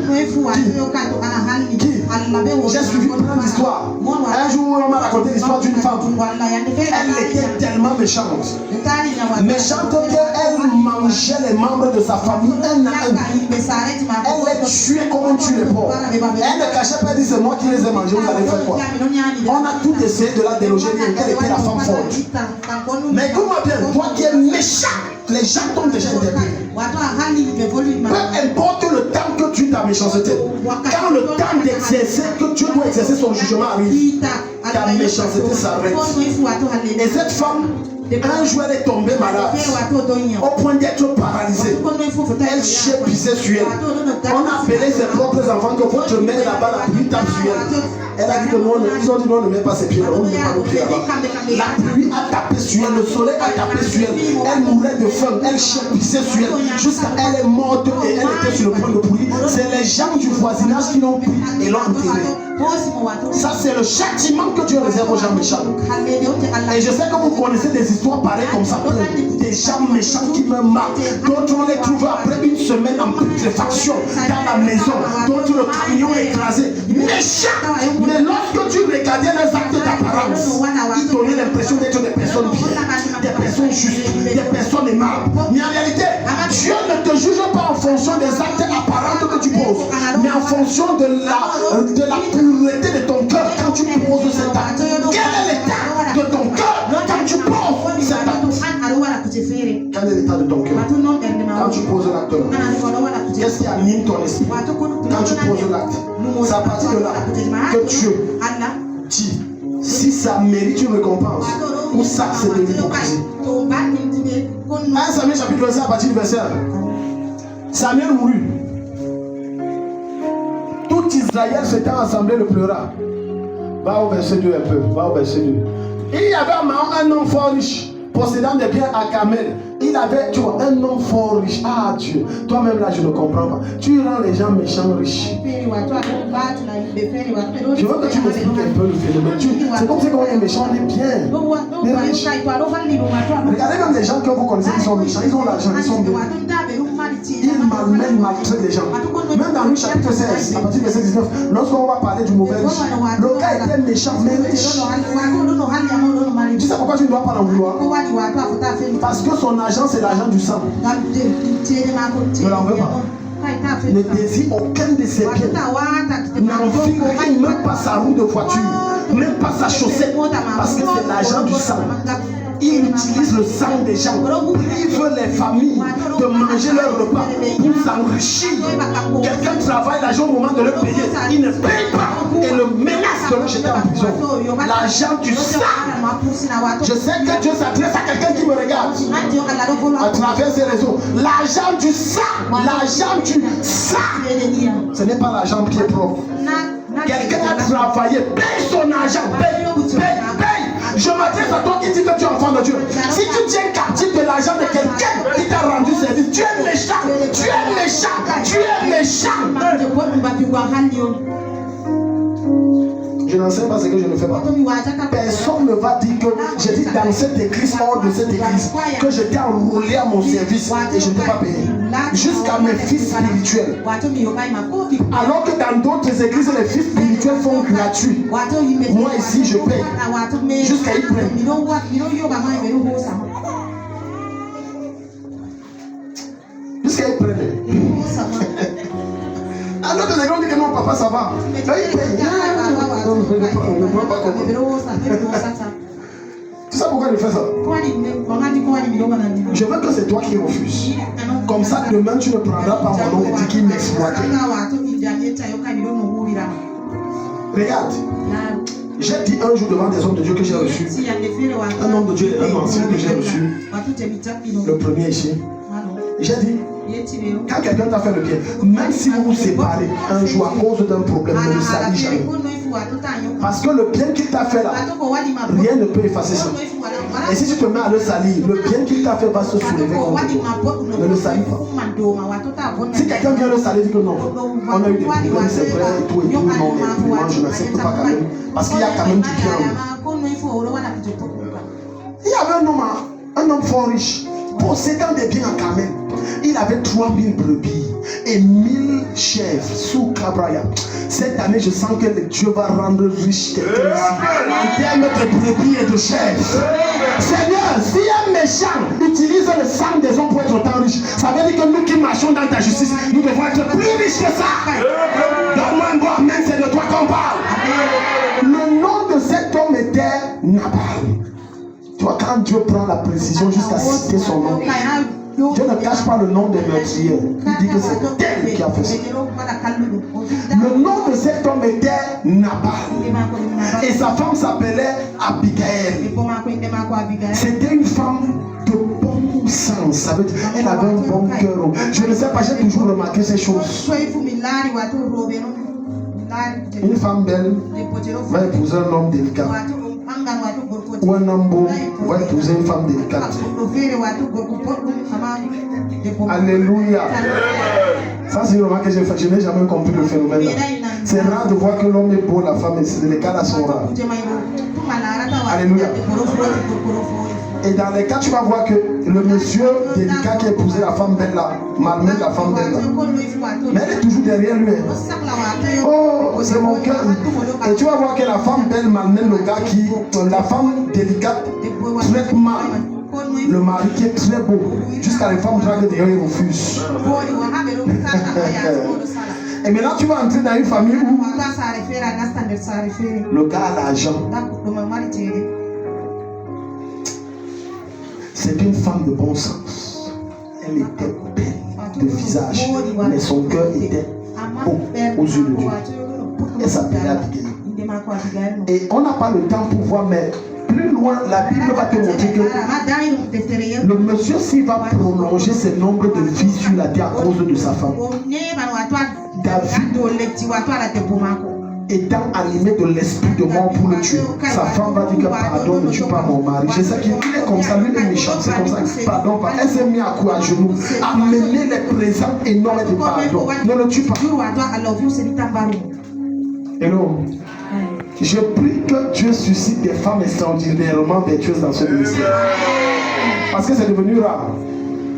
[SPEAKER 1] Qui? J'ai suivi une histoire. Un jour, on m'a raconté l'histoire d'une femme. Elle était tellement méchante. Méchante qu'elle mangeait les membres de sa famille un à un. Elle les tuait comme on tue les pauvres. Elle ne cachait pas, elle dit c'est moi qui les ai mangés, vous allez faire quoi? On a tout essayé de la déloger, elle était la femme forte. Mais écoute-moi bien, toi qui es méchant, les gens t'ont déjà interpellé. Peu importe le temps que tu ta méchanceté, quand le temps d'exercer, que Dieu doit exercer son jugement arrive, ta méchanceté s'arrête. Et cette femme, un jour elle est tombée malade, au point d'être paralysée. Elle chépissait sur elle. On a appelé ses propres enfants que votre mère là-bas, la pluie tape sur elle. Elle a dit que non, ils ont dit non, ne mets pas ses pieds là, on ne met pas nos pieds là-bas. La pluie a tapé sur elle, le soleil a tapé sur elle. Elle mourait de faim, elle chépissait sur elle, jusqu'à elle est morte et elle était sur le point de pourrir. C'est les gens du voisinage qui l'ont pris et l'ont enterré. Ça c'est le châtiment que Dieu réserve aux gens méchants. Et je sais que vous connaissez des histoires pareilles comme ça. Des gens méchants qui meurent mal. D'autres on les trouve après une semaine en putréfaction dans la maison. D'autres le camion est écrasé. Méchants. Mais lorsque tu regardais les actes d'apparence, ils donnaient l'impression d'être des personnes bien, des personnes justes, des personnes aimables. Mais en réalité, Dieu ne te juge pas en fonction des actes apparents que tu poses, mais en fonction de la pureté de ton cœur quand tu poses cet acte. Quel est l'état de ton cœur quand tu poses cet acte? Quel est l'état de ton cœur quand tu poses l'acte? Qu'est-ce qui anime ton esprit quand tu poses l'acte? C'est à partir de là que Dieu dit si ça mérite une récompense ou ça c'est de l'hypocrisie. 1 Samuel chapitre 25 à partir du verset 1. Samuel mourut. Tout Israël s'étant assemblé le pleura. Va au verset 2 un peu. Va au verset 2. Il y avait à Mahon un homme fort riche, possédant des biens à Carmel. Il avait, tu vois, un homme fort riche. Ah Dieu, toi-même là je ne comprends pas. Tu rends les gens méchants riches. Je veux que tu m'expliques un peu le phénomène. C'est comme si quand on est méchant, on est bien. Mais riche. Regardez même les gens que vous connaissez qui sont méchants. Ils ont l'argent, ils sont bien. Ils maltraitent les gens. Même dans Luc chapitre 16, à partir du verset 19, lorsqu'on va parler du mauvais riche, le gars était méchant, mais riche. Tu sais pourquoi tu ne dois pas l'en vouloir? Parce que son argent, c'est l'argent du sang. Ne l'en veux pas. Ne désire aucun de ses biens. N'envie rien, même pas sa roue de voiture, même pas sa chaussette, parce que c'est l'argent du sang. Il utilise le sang des gens, prive les familles de manger leur repas pour s'enrichir. Quelqu'un travaille l'argent au moment de le payer, il ne paye pas. et le menace de le jeter en prison. L'argent du sang. Je sais que Dieu s'adresse à quelqu'un qui me regarde à travers ces réseaux. L'argent du sang. L'argent du sang. Ce n'est pas l'argent qui est propre. Quelqu'un a travaillé, paye son argent, paye. Je m'adresse à toi qui dis que tu es enfant de Dieu. Si tu tiens captif de l'argent de quelqu'un qui t'a rendu service, tu es méchant, tu es méchant, tu es méchant. Je n'enseigne pas ce que je ne fais pas. Personne ne va dire que j'ai dit dans cette église, hors de cette église, que j'étais enroulé à mon service et je ne t'ai pas payé. Jusqu'à mes fils spirituels. Alors que dans d'autres églises, les fils spirituels sont gratuits. Moi ici, je paye. Jusqu'à y prennent. Jusqu'à y prennent. Alors que les gens disent que non, papa, ça va. Il paye. Tu sais pourquoi je fais ça? Je veux que c'est toi qui refuses. Comme ça, demain, tu ne prendras pas mon nom et dis qu'il m'exploitait. Regarde. J'ai dit un jour devant des hommes de Dieu que j'ai reçu. Un homme de Dieu et un ancien que j'ai reçu. Le premier ici. J'ai dit, quand quelqu'un t'a fait le bien, même si vous vous séparez un jour à cause d'un problème, ne le salis jamais. Parce que le bien qu'il t'a fait là, rien ne peut effacer ça. Et si tu te mets à le salir, le bien qu'il t'a fait va se soulever contre toi. Ne le salis pas. Si quelqu'un vient le salir, dit que non, on a eu des problèmes, c'est vrai, et tout, non, mais moi je n'accepte pas quand même. Parce qu'il y a quand même du bien. Il y avait un homme fort riche, possédant des biens quand même. Il avait 3000 brebis et 1000 chèvres sous Cabraya. Cette année, je sens que Dieu va rendre riche quelqu'un ici en termes de brebis et de chèvres. Seigneur, si un méchant utilise le sang des hommes pour être autant riche, ça veut dire que nous qui marchons dans ta justice, nous devons être plus riches que ça. Donne-moi un bon amen, c'est de toi qu'on parle. Le nom de cet homme était Nabal. Tu vois, quand Dieu prend la précision jusqu'à citer son nom, Dieu ne cache pas le nom des meurtriers. Il dit que c'est elle qui a fait ça. Le nom de cet homme était Nabal. Et sa femme s'appelait Abigail. C'était une femme de bon sens. Ça veut dire, elle avait un bon cœur. Je ne sais pas, j'ai toujours remarqué ces choses. Une femme belle va épouser un homme délicat. Ou un homme beau va épouser une femme délicate. Alléluia. Ça c'est une remarque que j'ai fait. Je n'ai jamais compris le phénomène là. C'est rare de voir que l'homme est beau, la femme est. Les cas là sont rares. Alléluia. Et dans les cas, tu vas voir que le monsieur délicat qui a épousé la femme belle là, malmène la femme belle là. Mais elle est toujours derrière lui. Oh, c'est mon cœur. Et tu vas voir que la femme belle malmène le gars qui, la femme délicate, traite mal le mari qui est très beau. Jusqu'à les femmes draguent derrière, ils refusent. Et maintenant tu vas entrer dans une famille où le gars a l'argent. C'est une femme de bon sens. Elle était belle de visage, mais son cœur était beau aux yeux de Dieu. Elle s'appelait Abigail. Et on n'a pas le temps pour voir, mais plus loin, la Bible va te montrer que le monsieur, s'il va prolonger ce nombre de vies sur la terre à cause de sa femme, David, étant animé de l'esprit de mort pour le tuer, sa femme va dire que pardon, ne tue pas mon mari. Je sais qu'il est comme ça, lui il est méchant, c'est comme ça. Pardon, elle s'est mise à coups à genoux, à mener les présents énormes de pardon. Ne le tue pas. Hello. Je prie que Dieu suscite des femmes extraordinairement vertueuses dans ce ministère. Parce que c'est devenu rare.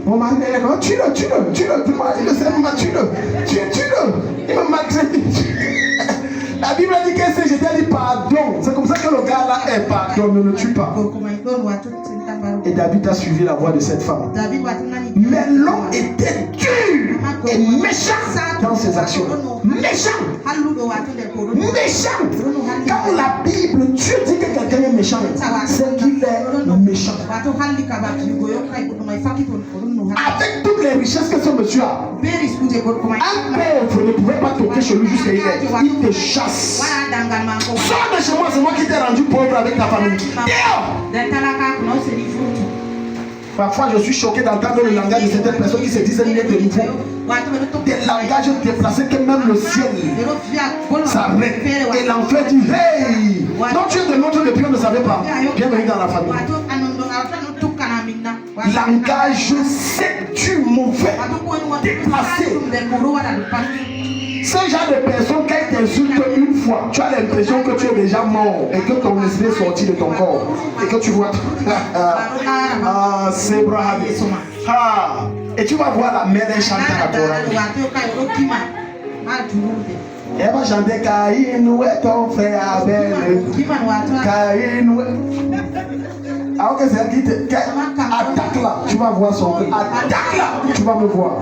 [SPEAKER 1] Mon mari est là, tue-le. Il ne sait pas, tue-le. Il me maltraite. La Bible dit que c'est, je t'ai dit pardon. C'est comme ça que le gars là est pardon, ne le tue pas. Et David a suivi la voie de cette femme. Mais l'homme était dur et méchant dans ses actions. Méchant. Quand la Bible, Dieu dit que quelqu'un est méchant, c'est qu'il est méchant. Avec toutes les les richesses que ce monsieur a. Un pauvre ne pouvait pas toquer chez lui jusqu'à il te chasse. Sors de chez moi, c'est moi qui t'ai rendu pauvre avec ta famille. Parfois, je suis choqué d'entendre le langage de certaines personnes qui se disent nés de nouveau. Des langages déplacés que même le ciel s'arrête. Et l'enfer dit hey! Donc tu es de l'autre depuis, on ne savait pas. Bienvenue dans la famille. Langage séduit, mauvais, déplacé. Ce genre de personne, quand il t'insulte une fois, tu as l'impression que tu es déjà mort et que ton esprit est sorti de ton corps. Et que tu vois. C'est brave. Et tu vas voir la mère chanter à Torah. Elle va chanter Caïn, est ton frère Abel. Caïn, alors que c'est elle qui te attaque là, tu vas voir son frère. Attaque là, tu vas me voir.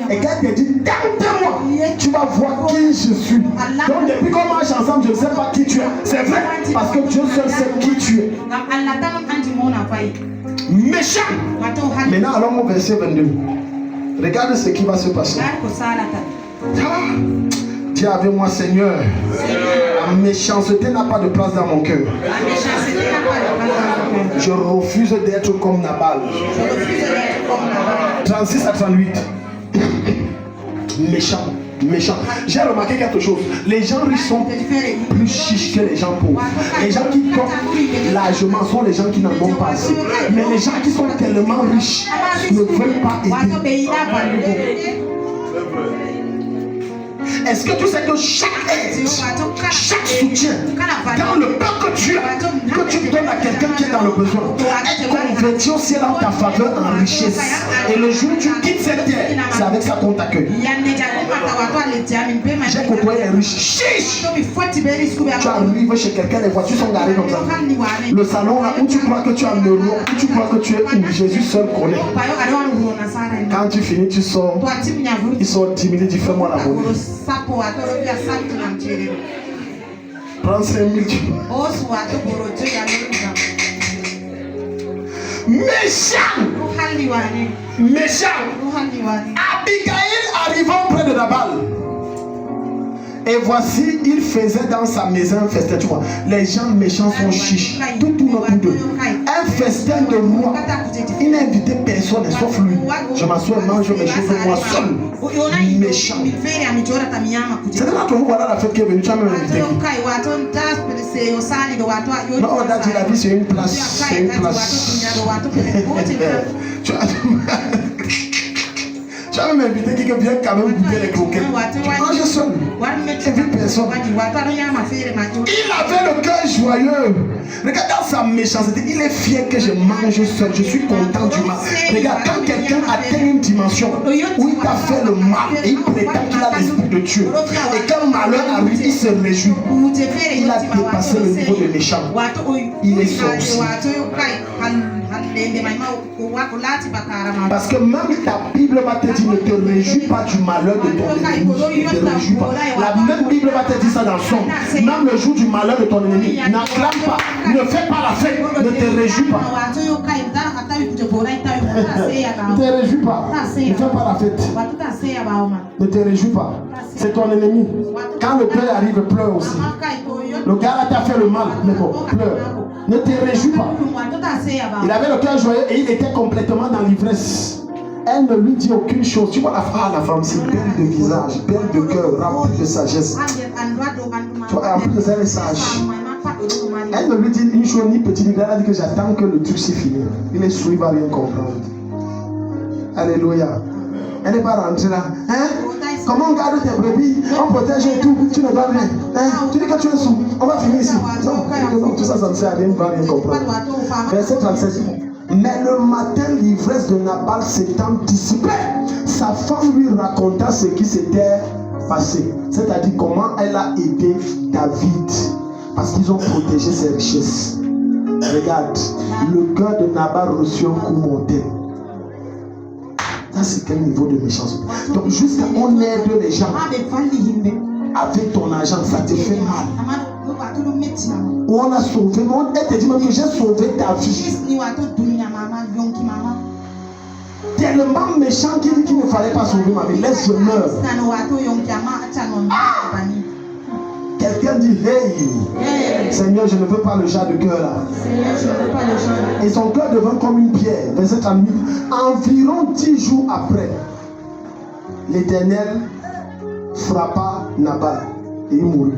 [SPEAKER 1] Et quand elle te dit tente-moi, tu vas voir qui je suis. Donc depuis qu'on marche ensemble, je ne sais pas qui tu es. C'est vrai, parce que Dieu seul sait qui tu es. Méchant. Maintenant allons au verset 22. Regarde ce qui va se passer. Dis avec moi, Seigneur, la méchanceté n'a pas de place dans mon cœur. Je refuse d'être comme Nabal. 36 à 38. Méchant. J'ai remarqué quelque chose. Les gens riches sont plus chiches que les gens pauvres. Les gens qui tombent largement sont les gens qui n'en ont pas assez. Mais les gens qui sont tellement riches ne veulent pas aider. Est-ce que tu sais que chaque aide, chaque soutien, dans le peu que tu as, que tu donnes à quelqu'un qui est dans le besoin, est converti au ciel en ta faveur en richesse. Et le jour où tu quittes cette terre, c'est avec ça qu'on t'accueille. J'ai côtoyé un riche. Chiche! Tu arrives chez quelqu'un, les voitures sont garées comme ça. Le salon là où tu crois que tu as un euro, où tu crois que tu es où Jésus seul connaît. Quand tu finis, tu sors. Ils sont intimidés, tu fais-moi la monnaie. Prends 5 000. Méchant. Abigail arrivant près de Nabal. Et voici, il faisait dans sa maison un festin. Tu vois, les gens méchants sont chiches. Tout tourne autour d'eux. Un festin de roi. Il n'a invité personne sauf lui. Je m'assois et mange mes choses moi seul. Méchant. C'est d'entre vous, voilà la fête qui est venue. Tu as même invité. Non, on a dit la vie, c'est une place. C'est une place. Tu as même invité qui vient quand même goûter les croquettes. Tu manges seul. Tu n'as vu personne. Il avait le cœur joyeux. Regarde dans sa méchanceté. Il est fier que je mange seul. Je suis content du mal. Regarde, quand quelqu'un atteint une dimension où il t'a fait le mal et il prétend qu'il a l'esprit de Dieu. Et quand malheur arrive, il se réjouit. Il a dépassé le niveau de méchant. Il est sorti. Parce que même ta Bible va te dire ne te réjouis pas du malheur de ton ennemi. Ne te réjouis pas. La même Bible va te dire ça dans son. Même le jour du malheur de ton ennemi, n'acclame pas, ne fais pas la fête, ne te réjouis pas. Ne te réjouis pas, ne fais pas la fête. Ne te réjouis pas. C'est ton ennemi. Quand le père arrive, pleure aussi. Le gars là t'a fait le mal, mais bon, pleure. Ne te réjouis pas. Il avait le cœur joyeux et il était complètement dans l'ivresse. Elle ne lui dit aucune chose. Tu vois la femme, c'est belle de visage, belle de cœur, remplie de sagesse. Tu vois, en plus de ça, elle est sage. Elle ne lui dit une chose ni petit ni grand. Elle dit que j'attends que le truc s'est fini. Il est sourd, il ne va rien comprendre. Alléluia. Elle n'est pas rentrée là. Hein? Comment on garde tes brebis? On protège et tout. Tu ne vas rien. Hein? Tu dis que tu es sourd. On va finir ici. Non, tout ça, ça ne sert à rien. Il ne va rien comprendre. Verset 37. Mais le matin, l'ivresse de Nabal s'étant dissipée, sa femme lui raconta ce qui s'était passé. C'est-à-dire comment elle a aidé David. Parce qu'ils ont protégé ses richesses. Regarde, le cœur de Nabal reçut un coup monté. Ça, c'est quel niveau de méchanceté. Donc, jusqu'à on aide les gens avec ton argent, ça te fait mal. Ou on a sauvé, elle te dit même que j'ai sauvé ta vie. tellement méchant qu'il dit qu'il ne fallait pas sauver ma vie. Laisse, je meurs. Quelqu'un dit, hey, Seigneur, je ne veux pas le genre de cœur là. Et son cœur devint comme une pierre. Verset 38. Environ 10 jours après, l'Éternel frappa Nabal et il mourut.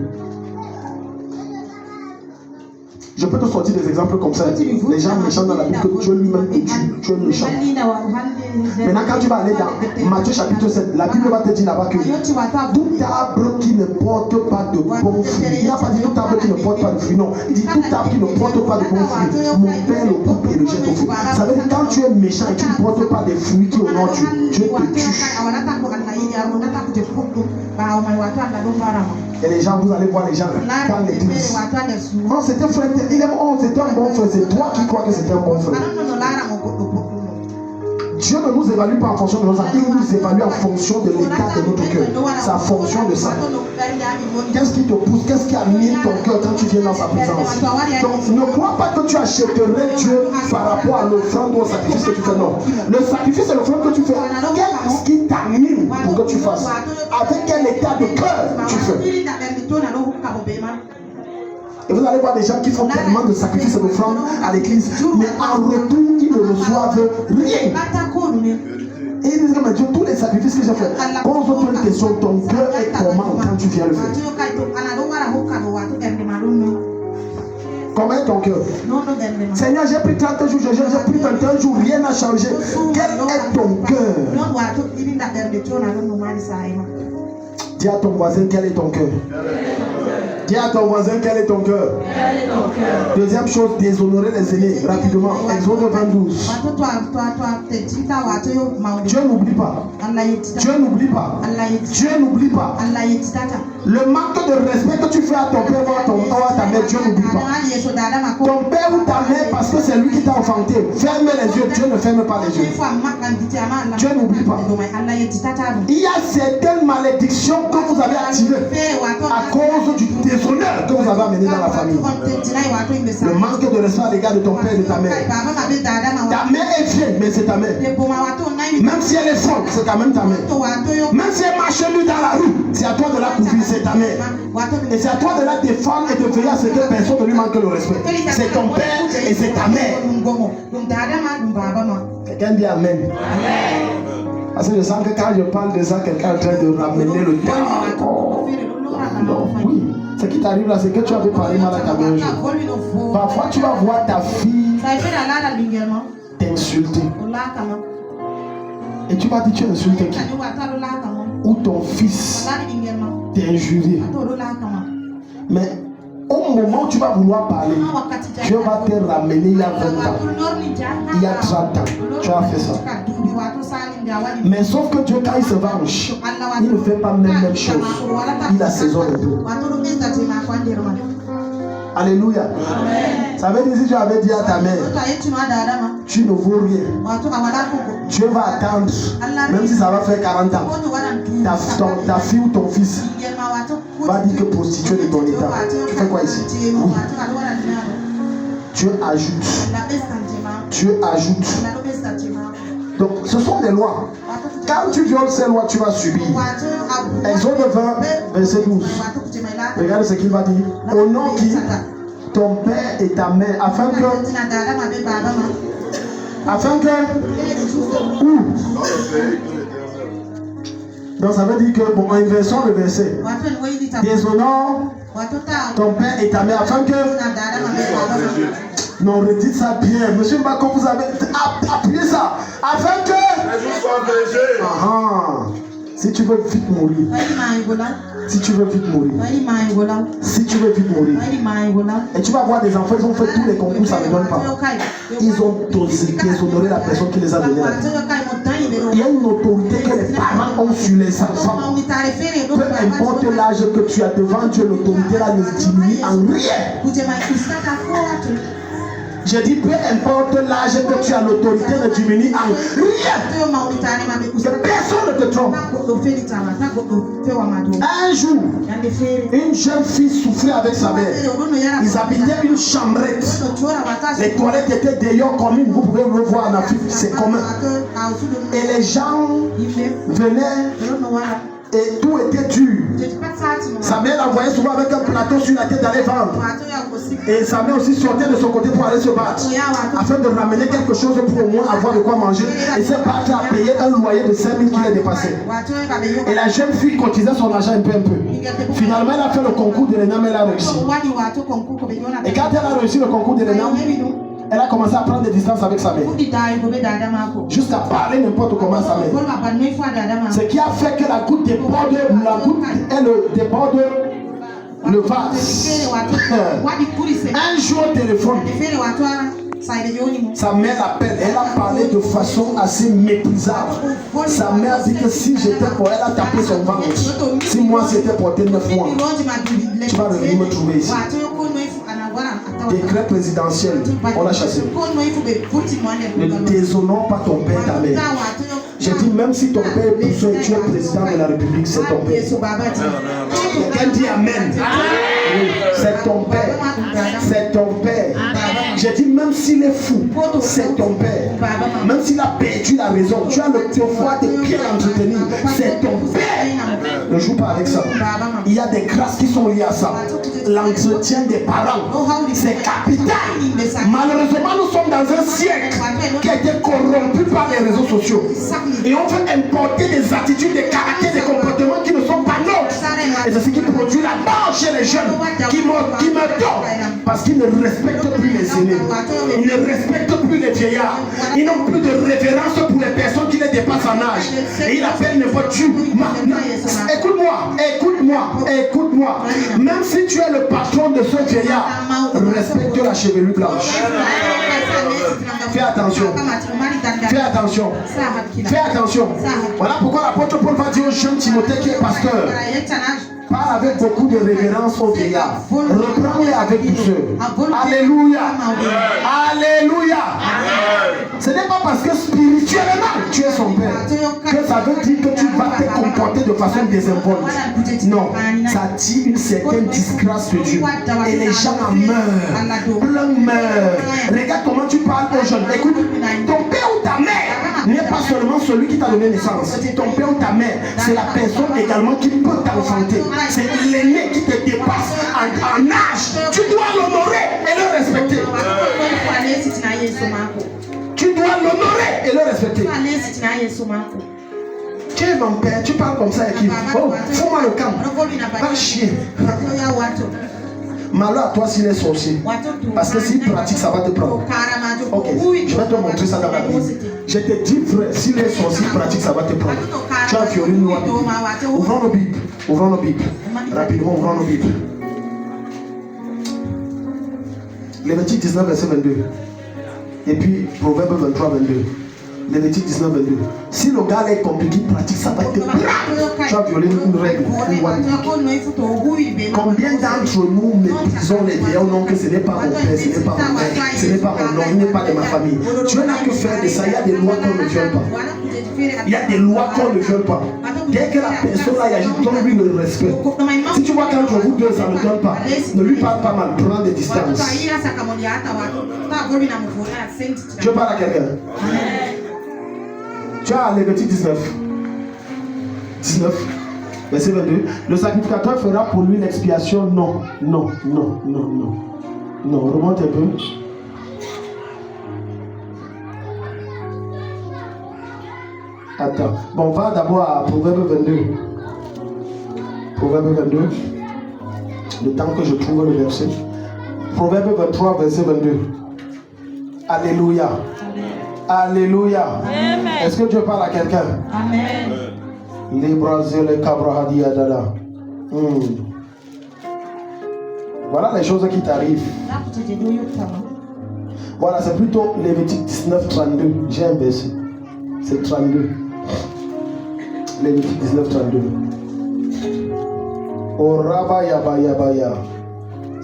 [SPEAKER 1] Je peux te sortir des exemples comme ça. Les gens méchants dans la Bible que Dieu lui-même te tue. Tu es méchant. Maintenant, quand tu vas aller dans Matthieu chapitre 7, la Bible va te dire là-bas que tout arbre qui ne porte pas de bons fruits. Il n'a pas dit tout arbre qui ne porte pas de fruits. Non. Il dit tout arbre qui ne porte pas de bons fruits. Mon Père le coupe et le jette au feu. Ça veut dire quand tu es méchant et tu ne portes pas des fruits qui honorent Dieu, Dieu te tue. Et les gens, vous allez voir les gens dans l'église. Oh, c'était frère, il est bon, c'était un bon frère. C'est toi qui crois que c'était un bon frère. Dieu ne nous évalue pas en fonction de nos actes, il nous évalue en fonction de l'état de notre cœur. C'est en fonction de ça. Qu'est-ce qui te pousse? Qu'est-ce qui anime ton cœur quand tu viens dans sa présence? Donc ne crois pas que tu achèterais Dieu par rapport à l'offrande ou au sacrifice que tu fais. Non. Le sacrifice et l'offrande que tu fais, qu'est-ce qui t'anime pour que tu fasses? Avec quel état de cœur tu fais? Et vous allez voir des gens qui font tellement de sacrifices et d'offrandes à l'église, mais en retour, ils ne reçoivent rien. Et ils disent, mais Dieu, tous les sacrifices que j'ai faits, pose-toi une question, ton cœur est comment quand tu viens le faire? Comment est ton cœur? Seigneur, j'ai pris 30 jours, j'ai pris 21 jours, rien n'a changé. Quel est ton cœur? Dis à ton voisin, quel est ton cœur? Dis à ton voisin, quel est ton cœur? Deuxième chose, déshonorer les aînés rapidement. Exode 22. Dieu n'oublie pas. Dieu n'oublie pas. Dieu n'oublie pas. Le manque de respect que tu fais à ton père ou à ta mère, Dieu n'oublie pas. Ton père ou ta mère, parce que c'est lui qui t'a enfanté, ferme les yeux. Dieu ne ferme pas les yeux. Dieu n'oublie pas. Il y a certaines malédictions que vous avez activées à cause du déshonneur que vous avez amené dans la famille. Le manque de respect à l'égard de ton père et de ta mère. Ta mère est vieille, mais c'est ta mère. Même si elle est forte, c'est quand même ta mère. Même si elle marche nue dans la rue, c'est à toi de la couvrir, c'est ta mère. Et c'est à toi de la défendre et de veiller à ce que personne ne lui manque le respect. C'est ton père et c'est ta mère. Quelqu'un dit Amen. Parce que je sens que quand je parle de ça, quelqu'un est en train de ramener le temps. Non, oui. Ce qui t'arrive là, c'est que tu avais parlé mal à ta mère un jour. Parfois, tu vas voir ta fille t'insulter. Et tu vas dire, tu insultes qui? Ou ton fils t'injurer. Mais au moment où tu vas vouloir parler, Dieu va te ramener il y a 20 ans, il y a 30 ans. Tu as fait ça. Mais sauf que Dieu, quand il se venge, il ne fait pas même chose. Il assaisonne un peu. Alléluia. Amen. Ça veut dire si tu avais dit à ta mère, tu ne vaux rien. Dieu va attendre, même si ça va faire 40 ans. Ta fille ou ton fils va dire que prostituée de ton état. Tu fais quoi ici? Oui. Dieu ajoute. Dieu ajoute. Donc ce sont des lois. Quand tu violes ces lois, tu vas subir. Exode 20, verset 12. Regarde ce qu'il va dire. Honore qui? Ton père et ta mère, afin que où? Donc ça veut dire que, bon, inversons le verset. Déshonore ton père et ta mère, afin que... Non, redites ça bien. Monsieur Mbako, vous avez appuyé ça. Afin que... Si tu veux vite mourir. Si tu veux vite mourir. Si tu veux vite mourir. Et tu vas voir des enfants, ils ont fait tous les concours, ça ne donne pas. Ils ont déshonoré la personne qui les a donné la vie. Il y a une autorité que les parents ont sur les enfants. Peu importe l'âge que tu as devant Dieu, l'autorité là ne diminue en rien. Je dis, peu importe l'âge que tu as, l'autorité ne diminue en rien. Personne ne te trompe. Un jour, une jeune fille souffrait avec sa mère. Ils habitaient une chambrette. Les toilettes étaient d'ailleurs communes. Vous pouvez le voir en Afrique, c'est commun. Et les gens venaient et tout était dur. Sa mère l'envoyait souvent avec un plateau sur la tête d'aller vendre. Et sa mère aussi sortait de son côté pour aller se battre, afin de ramener quelque chose pour au moins avoir de quoi manger. Et c'est parti à payer un loyer de 5 000 qui les dépassait. Et la jeune fille cotisait son argent un peu. Finalement, elle a fait le concours de l'ENAM, elle a réussi. Et quand elle a réussi le concours de l'ENAM, elle a commencé à prendre des distances avec sa mère. Jusqu'à parler n'importe comment à sa mère. Ce qui a fait que la goutte déborde, elle déborde le vase. Un jour au téléphone, sa mère l'appelle. Elle a parlé de façon assez méprisable. Sa mère dit que si j'étais pour elle, a tapé son ventre. Si moi c'était porté 9 mois, tu vas revenir me trouver ici. Décret présidentiel, on l'a chassé. Ne déshonore pas ton père, ta mère. J'ai dit, même si ton père est poussé et tu es président de la République, c'est ton père. Quelqu'un dit Amen. C'est ton père. C'est ton père. J'ai dit, même s'il est fou, c'est ton père. Même s'il a perdu la raison, tu as le devoir de bien l'entretenir. C'est ton père. Ne joue pas avec ça. Il y a des grâces qui sont liées à ça. L'entretien des parents, c'est capital. Malheureusement, nous sommes dans un siècle qui a été corrompu par les réseaux sociaux. Et on veut importer des attitudes, des caractères, des comportements qui ne sont pas nôtres. Et c'est ce qui produit la mort chez les jeunes qui me donnent. Parce qu'ils ne respectent plus les aînés. Ils ne respectent plus les vieillards. Ils n'ont plus de révérence pour les personnes qui les dépassent en âge. Et ils appellent une voiture. Écoute-moi. Même si tu es le patron de ce vieillard, respecte la chevelure blanche. Fais attention. Voilà pourquoi l'apôtre Paul va dire au jeune Timothée qui est pasteur, parle avec beaucoup de révérence au vieillard. Reprends-les avec douceur. Alléluia. Alléluia. Ce n'est pas parce que spirituellement tu es son père que ça veut dire que tu vas te comporter de façon désinvolte. Non, ça dit une certaine disgrâce de Dieu. Et les gens en meurent. Plein meurent. Regarde comment tu parles aux jeunes. Écoute, ton père ou ta mère n'est pas seulement celui qui t'a donné naissance. Ton père ou ta mère, c'est la personne également qui peut t'enfanter. C'est l'aîné qui te dépasse en âge. Tu dois l'honorer et le respecter. Tu dois l'honorer et le respecter. Tu es mon père, tu parles comme ça et qui oh, fous-moi le camp. Va chier. Malheur à toi s'il est sorcier. Parce que s'il pratique, ça va te prendre. Ok, je vais te montrer ça dans la Bible. Je te dis vrai, s'il est sorcier, pratique, ça va te prendre. Tu as violé une loi biblique. Ouvrons nos Bibles. Rapidement, ouvrons nos Bibles. Lévitique 19, verset 22. Et puis, Proverbe 23, 22. Lévitique 19, 22. Si le gars est compliqué, pratique, ça va te prendre. Tu as violé une règle, une loi biblique. Combien d'entre nous méprisons les vieillards au nom que ce n'est pas mon père, ce n'est pas mon père, ce n'est pas mon nom, il n'est pas de ma famille. Dieu n'a que faire de ça. Il y a des lois qu'on ne viole pas. Il y a des lois qu'on ne viole pas. Dès que la personne a agi, donne-lui le respect. Si tu vois qu'entre vous deux, ça ne donne pas, ne lui parle pas mal, prends des distances. Tu parles à quelqu'un? Tu as Lévitique 19, verset 22. Le sacrificateur fera pour lui l'expiation. Non, remonte un peu. Attends. Bon, on va d'abord à Proverbe 22. Proverbe 22. Le temps que je trouve le verset. Proverbe 23, verset 22. Alléluia. Alléluia. Est-ce que Dieu parle à quelqu'un? Amen. Voilà les choses qui t'arrivent. Voilà, c'est plutôt Lévitique 19, 32. J'ai un verset. C'est 32. Lévitique 19, 32. Oh Rabba Yaba Yaba Ya.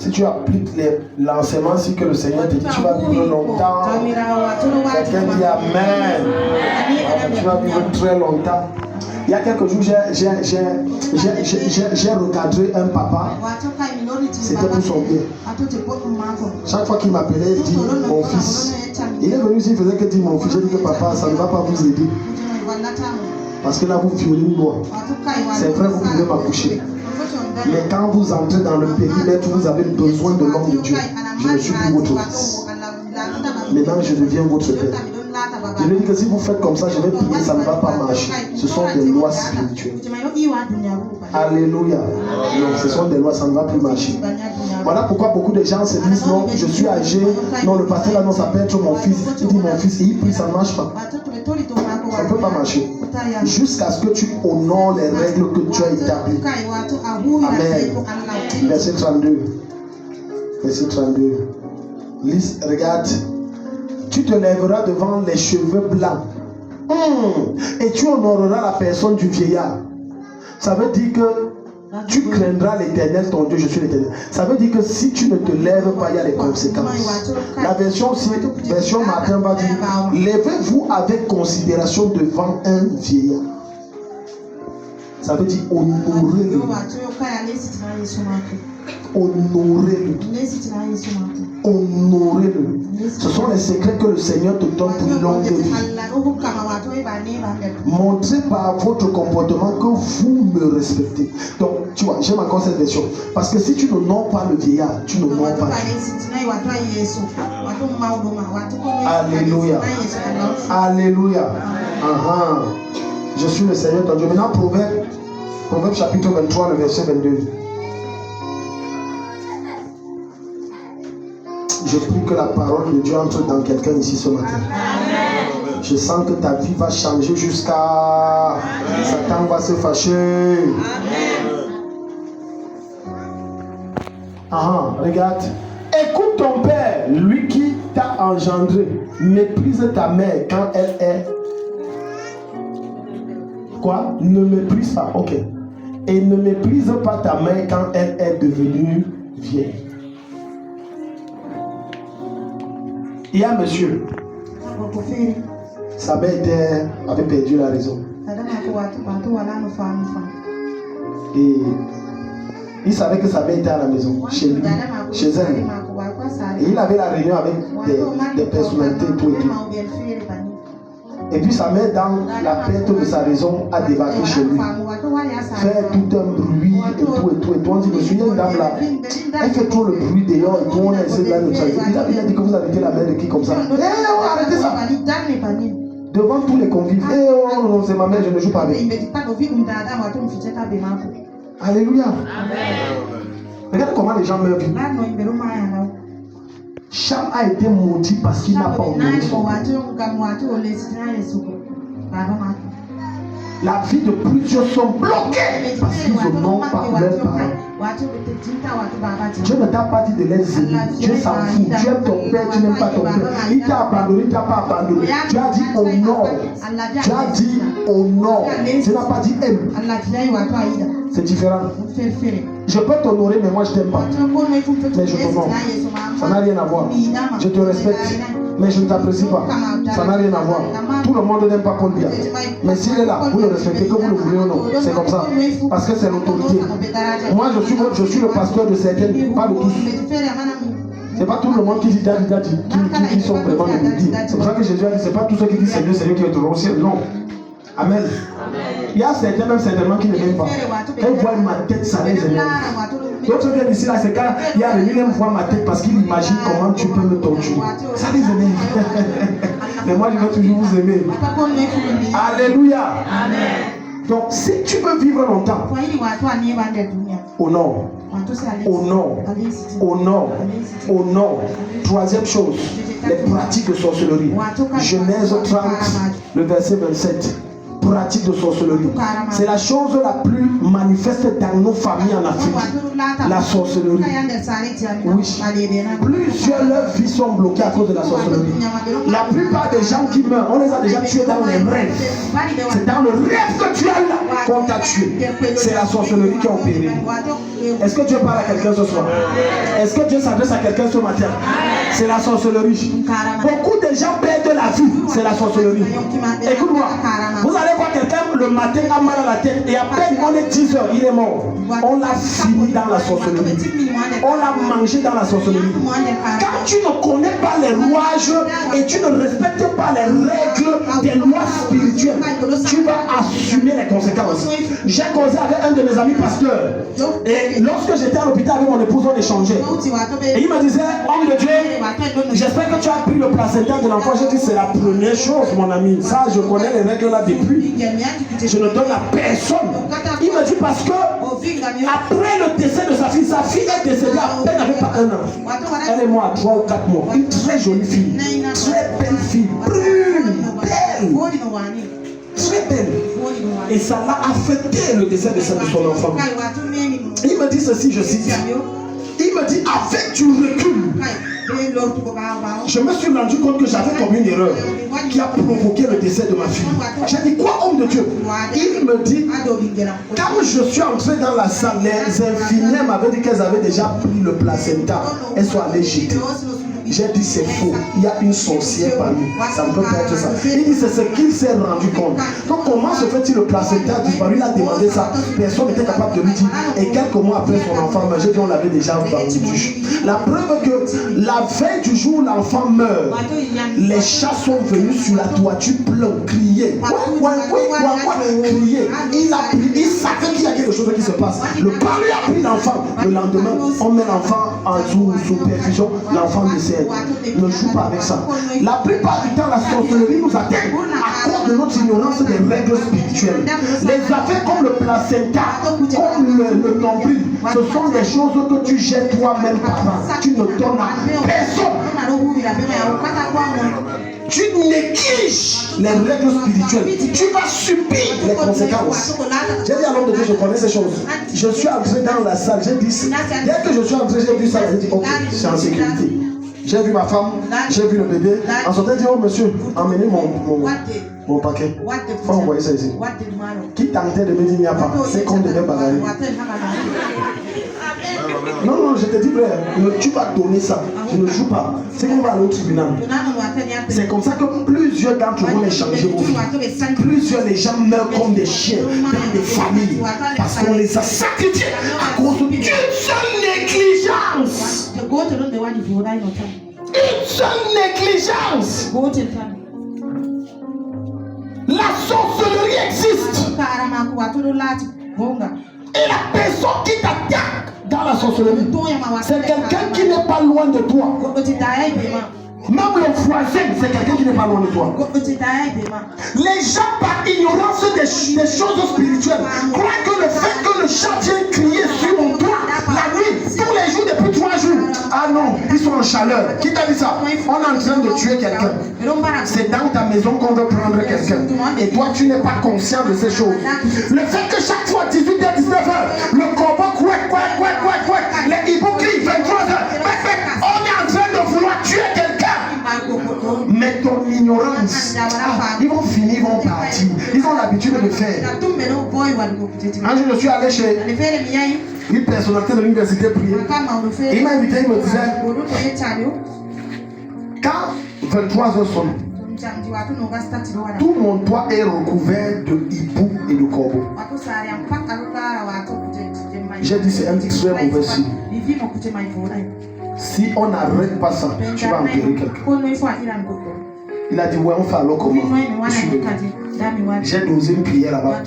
[SPEAKER 1] Si tu appliques l'enseignement, si que le Seigneur te dit, tu vas vivre longtemps. Quelqu'un dit Amen. Tu vas vivre très longtemps. Il y a quelques jours, j'ai recadré un papa. C'était pour son bien. Chaque fois qu'il m'appelait, il dit mon fils. Il est venu ici, il faisait que dire mon fils. J'ai dit que papa, ça ne va pas vous aider. Parce que là, vous violez moi. C'est vrai, vous pouvez m'accoucher. Mais quand vous entrez dans le périmètre, vous avez besoin de l'homme de Dieu. Je ne suis plus votre fils. Maintenant, je deviens votre père. Je lui dis que si vous faites comme ça, je vais prier, ça ne va pas marcher. Ce sont des lois spirituelles. Alléluia. Non, ce sont des lois, ça ne va plus marcher. Voilà pourquoi beaucoup de gens se disent non, je suis âgé. Non, le pasteur là, non, ça peut être mon fils. Il dit mon fils, et il prie, ça ne marche pas. Ça ne peut pas marcher. Jusqu'à ce que tu honores les règles que tu as établies. Amen. Verset 32. Verset 32. Lise, regarde. Tu te lèveras devant les cheveux blancs. Et tu honoreras la personne du vieillard. Ça veut dire que tu craindras l'Éternel, ton Dieu, je suis l'Éternel. Ça veut dire que si tu ne te lèves pas, il y a des conséquences. La version Martin va dire, levez-vous avec considération devant un vieillard. Ça veut dire honorez-le. Honorez-le. Honorez-le. Ce sont les secrets que le Seigneur te donne pour une longue vie. Montrez par votre comportement que vous me respectez. Donc, tu vois, j'aime encore cette version. Parce que si tu n'honores pas le vieillard, tu n'honores pas Dieu. Alléluia. Alléluia. Je suis le Seigneur ton Dieu. Maintenant, Proverbe chapitre 23, le verset 22. Je prie que la parole de Dieu entre dans quelqu'un ici ce matin. Amen. Je sens que ta vie va changer jusqu'à... Satan va se fâcher. Amen. Regarde. Écoute ton père, lui qui t'a engendré. Méprise ta mère quand elle est... Quoi? Ne méprise pas. Ok. Et ne méprise pas ta mère quand elle est devenue vieille. Il y a un monsieur, sa mère avait perdu la raison. Et il savait que sa mère était à la maison, chez lui, chez elle. Et il avait la réunion avec des personnalités et tout. Et puis sa mère, dans la perte de sa raison, a débarqué chez lui. Fait tout un bruit et tout. On dit, monsieur, il y a une dame là. Elle fait trop le bruit dehors et tout. On a essayé de la neutraliser. Il a dit que vous arrêtez la mère de qui comme ça. Arrêtez ça. Devant tous les convives. Non, c'est ma mère, je ne joue pas avec. Alléluia. Regarde comment les gens meurent. Cham a été maudit parce qu'il n'a pas honoré son père. La vie de plusieurs sont bloquées parce qu'ils n'honorent pas leurs parents. Dieu ne t'a pas dit de les aimer. Dieu s'en fout. Tu aimes ton père, tu n'aimes pas ton père. Il t'a abandonné, il ne t'a pas abandonné. Tu as dit honore. Tu as dit honore. Tu n'as pas dit aime. C'est différent. Je peux t'honorer, mais moi je t'aime pas. Mais je t'honore. Ça n'a rien à voir. Je te respecte, mais je ne t'apprécie pas. Ça n'a rien à voir. Tout le monde n'aime pas Paul Biya. Mais s'il est là, vous le respectez, que vous le voulez ou non. C'est comme ça. Parce que c'est l'autorité. Moi, je suis le pasteur de certains, pas de tous. C'est pas tout le monde qui dit daddy, qui sont vraiment des. C'est pour ça que Jésus a dit, c'est pas tous ceux qui disent Seigneur, Seigneur qui est au ciel. Non. Amen. Il y a certains même certainement qui ne m'aiment pas. Quand ils voient ma tête, ça les énerve. D'autres viennent ici là, c'est quand il y a le aime voir ma tête parce qu'il imagine comment tu peux me torturer. Ça les énerve. Mais moi je vais toujours vous aimer. Alléluia. Amen. Donc si tu veux vivre longtemps, honore. Honore. Troisième chose, les pratiques de sorcellerie. Genèse 30, le verset 27. pratique de sorcellerie. C'est la chose la plus manifeste dans nos familles en Afrique. La sorcellerie. Oui. Plusieurs leurs vies sont bloquées à cause de la sorcellerie. La plupart des gens qui meurent, on les a déjà tués dans les rêves. C'est dans le rêve que tu as là qu'on t'a tué. C'est la sorcellerie qui a opéré. Est-ce que Dieu parle à quelqu'un ce soir? Est-ce que Dieu s'adresse à quelqu'un ce matin? C'est la sorcellerie. Beaucoup de gens perdent la vie. C'est la sorcellerie. Écoute-moi. Vous allez voir quelqu'un le matin a mal à la tête et à peine on est 10 heures, il est mort. On l'a fini dans la sorcellerie. On l'a mangé dans la sorcellerie. Quand tu ne connais pas les rouages et tu ne respectes pas les règles des lois spirituelles, tu vas assumer les conséquences. J'ai causé avec un de mes amis pasteurs. Et lorsque j'étais à l'hôpital avec mon épouse, on échangeait. Et il me disait, homme de Dieu, j'espère que tu as pris le placenta de l'enfant. J'ai dit, c'est la première chose, mon ami. Ça, je connais les règles là depuis. Je ne donne à personne. Il me dit parce que après le décès de sa fille est décédée à peine avec pas 1 an. Elle est morte à 3 ou 4 mois. Une très jolie fille. Très belle fille. Brune. Belle. Très belle. Et ça l'a affecté le décès de son enfant. Il me dit ceci, je cite. Il me dit, avec du recul, je me suis rendu compte que j'avais commis une erreur qui a provoqué le décès de ma fille. J'ai dit, quoi, homme de Dieu? Il me dit, quand je suis entré dans la salle, les infirmières m'avaient dit qu'elles avaient déjà pris le placenta. Elles sont allées jeter. J'ai dit c'est faux, il y a une sorcière parmi. Ça ne peut pas être ça. Il dit c'est ce qu'il s'est rendu compte. Donc comment se fait-il le placenta a disparu? Il a demandé ça. Personne n'était capable de lui dire. Et quelques mois après son enfant meurt, j'ai dit on l'avait déjà vendu. La preuve que la veille du jour où l'enfant meurt, les chats sont venus sur la toiture pleure, crier. Crier. Il savait qu'il y a quelque chose qui se passe. Le père lui a pris l'enfant. Le lendemain, on met l'enfant en sous perfusion. L'enfant décède. Ne joue pas avec ça. La plupart du temps, la sorcellerie nous atteint à cause de notre ignorance des règles spirituelles. Les affaires comme le placenta, comme le nombril, ce sont des choses que tu jettes toi-même par là. Tu ne donnes à personne. Tu négliges les règles spirituelles. Tu vas subir les conséquences. J'ai dit à l'homme de Dieu, je connais ces choses. Je suis entré dans la salle, j'ai dit, dès que je suis entré, j'ai vu ça, j'ai dit, ok, c'est en sécurité. J'ai vu ma femme, j'ai vu le bébé. En sortant, j'ai dit, oh monsieur, emmenez mon paquet. Faut envoyer ça ici. Qui tentait de me dire, il n'y a pas. C'est qu'on devait bagarrer. Non, je te dis, frère, tu vas donner ça. Tu ne joues pas. C'est qu'on va aller au tribunal. C'est comme ça que plusieurs d'entre vous échangez vos vies. Plusieurs les gens meurent comme des chiens dans des familles. Parce qu'on les a sacrifiés à cause d'une seule négligence. Une seule négligence. La sorcellerie existe. Et la personne qui t'attaque dans la sorcellerie, c'est quelqu'un qui n'est pas loin de toi. Même le voisin, c'est quelqu'un qui n'est pas loin de toi. Les gens, par ignorance des choses spirituelles, croient que le fait que le chat vienne crier sur mon toit la nuit, tous les jours depuis 3 jours, ah non, ils sont en chaleur. Qui t'a dit ça? On est en train de tuer quelqu'un. C'est dans ta maison qu'on veut prendre quelqu'un. Et toi, tu n'es pas conscient de ces choses. Le fait que chaque fois, 18h, 19h, le corbeau couette, les hiboux crient 23h, on est en train de vouloir tuer quelqu'un. Mais ton ignorance, ils vont finir, ils vont partir. Ils ont l'habitude de le faire. Un jour, je suis allé chez une personnalité de l'université prier. Il m'a invité, il me disait, quand 23h sonne, tout mon toit est recouvert de hiboux et de corbeaux. J'ai dit c'est un très mauvais signe. Si on n'arrête pas ça, tu vas enterrer quelqu'un. Il a dit ouais, on fait alors comment? Je suis venu. J'ai dosé une prière là-bas.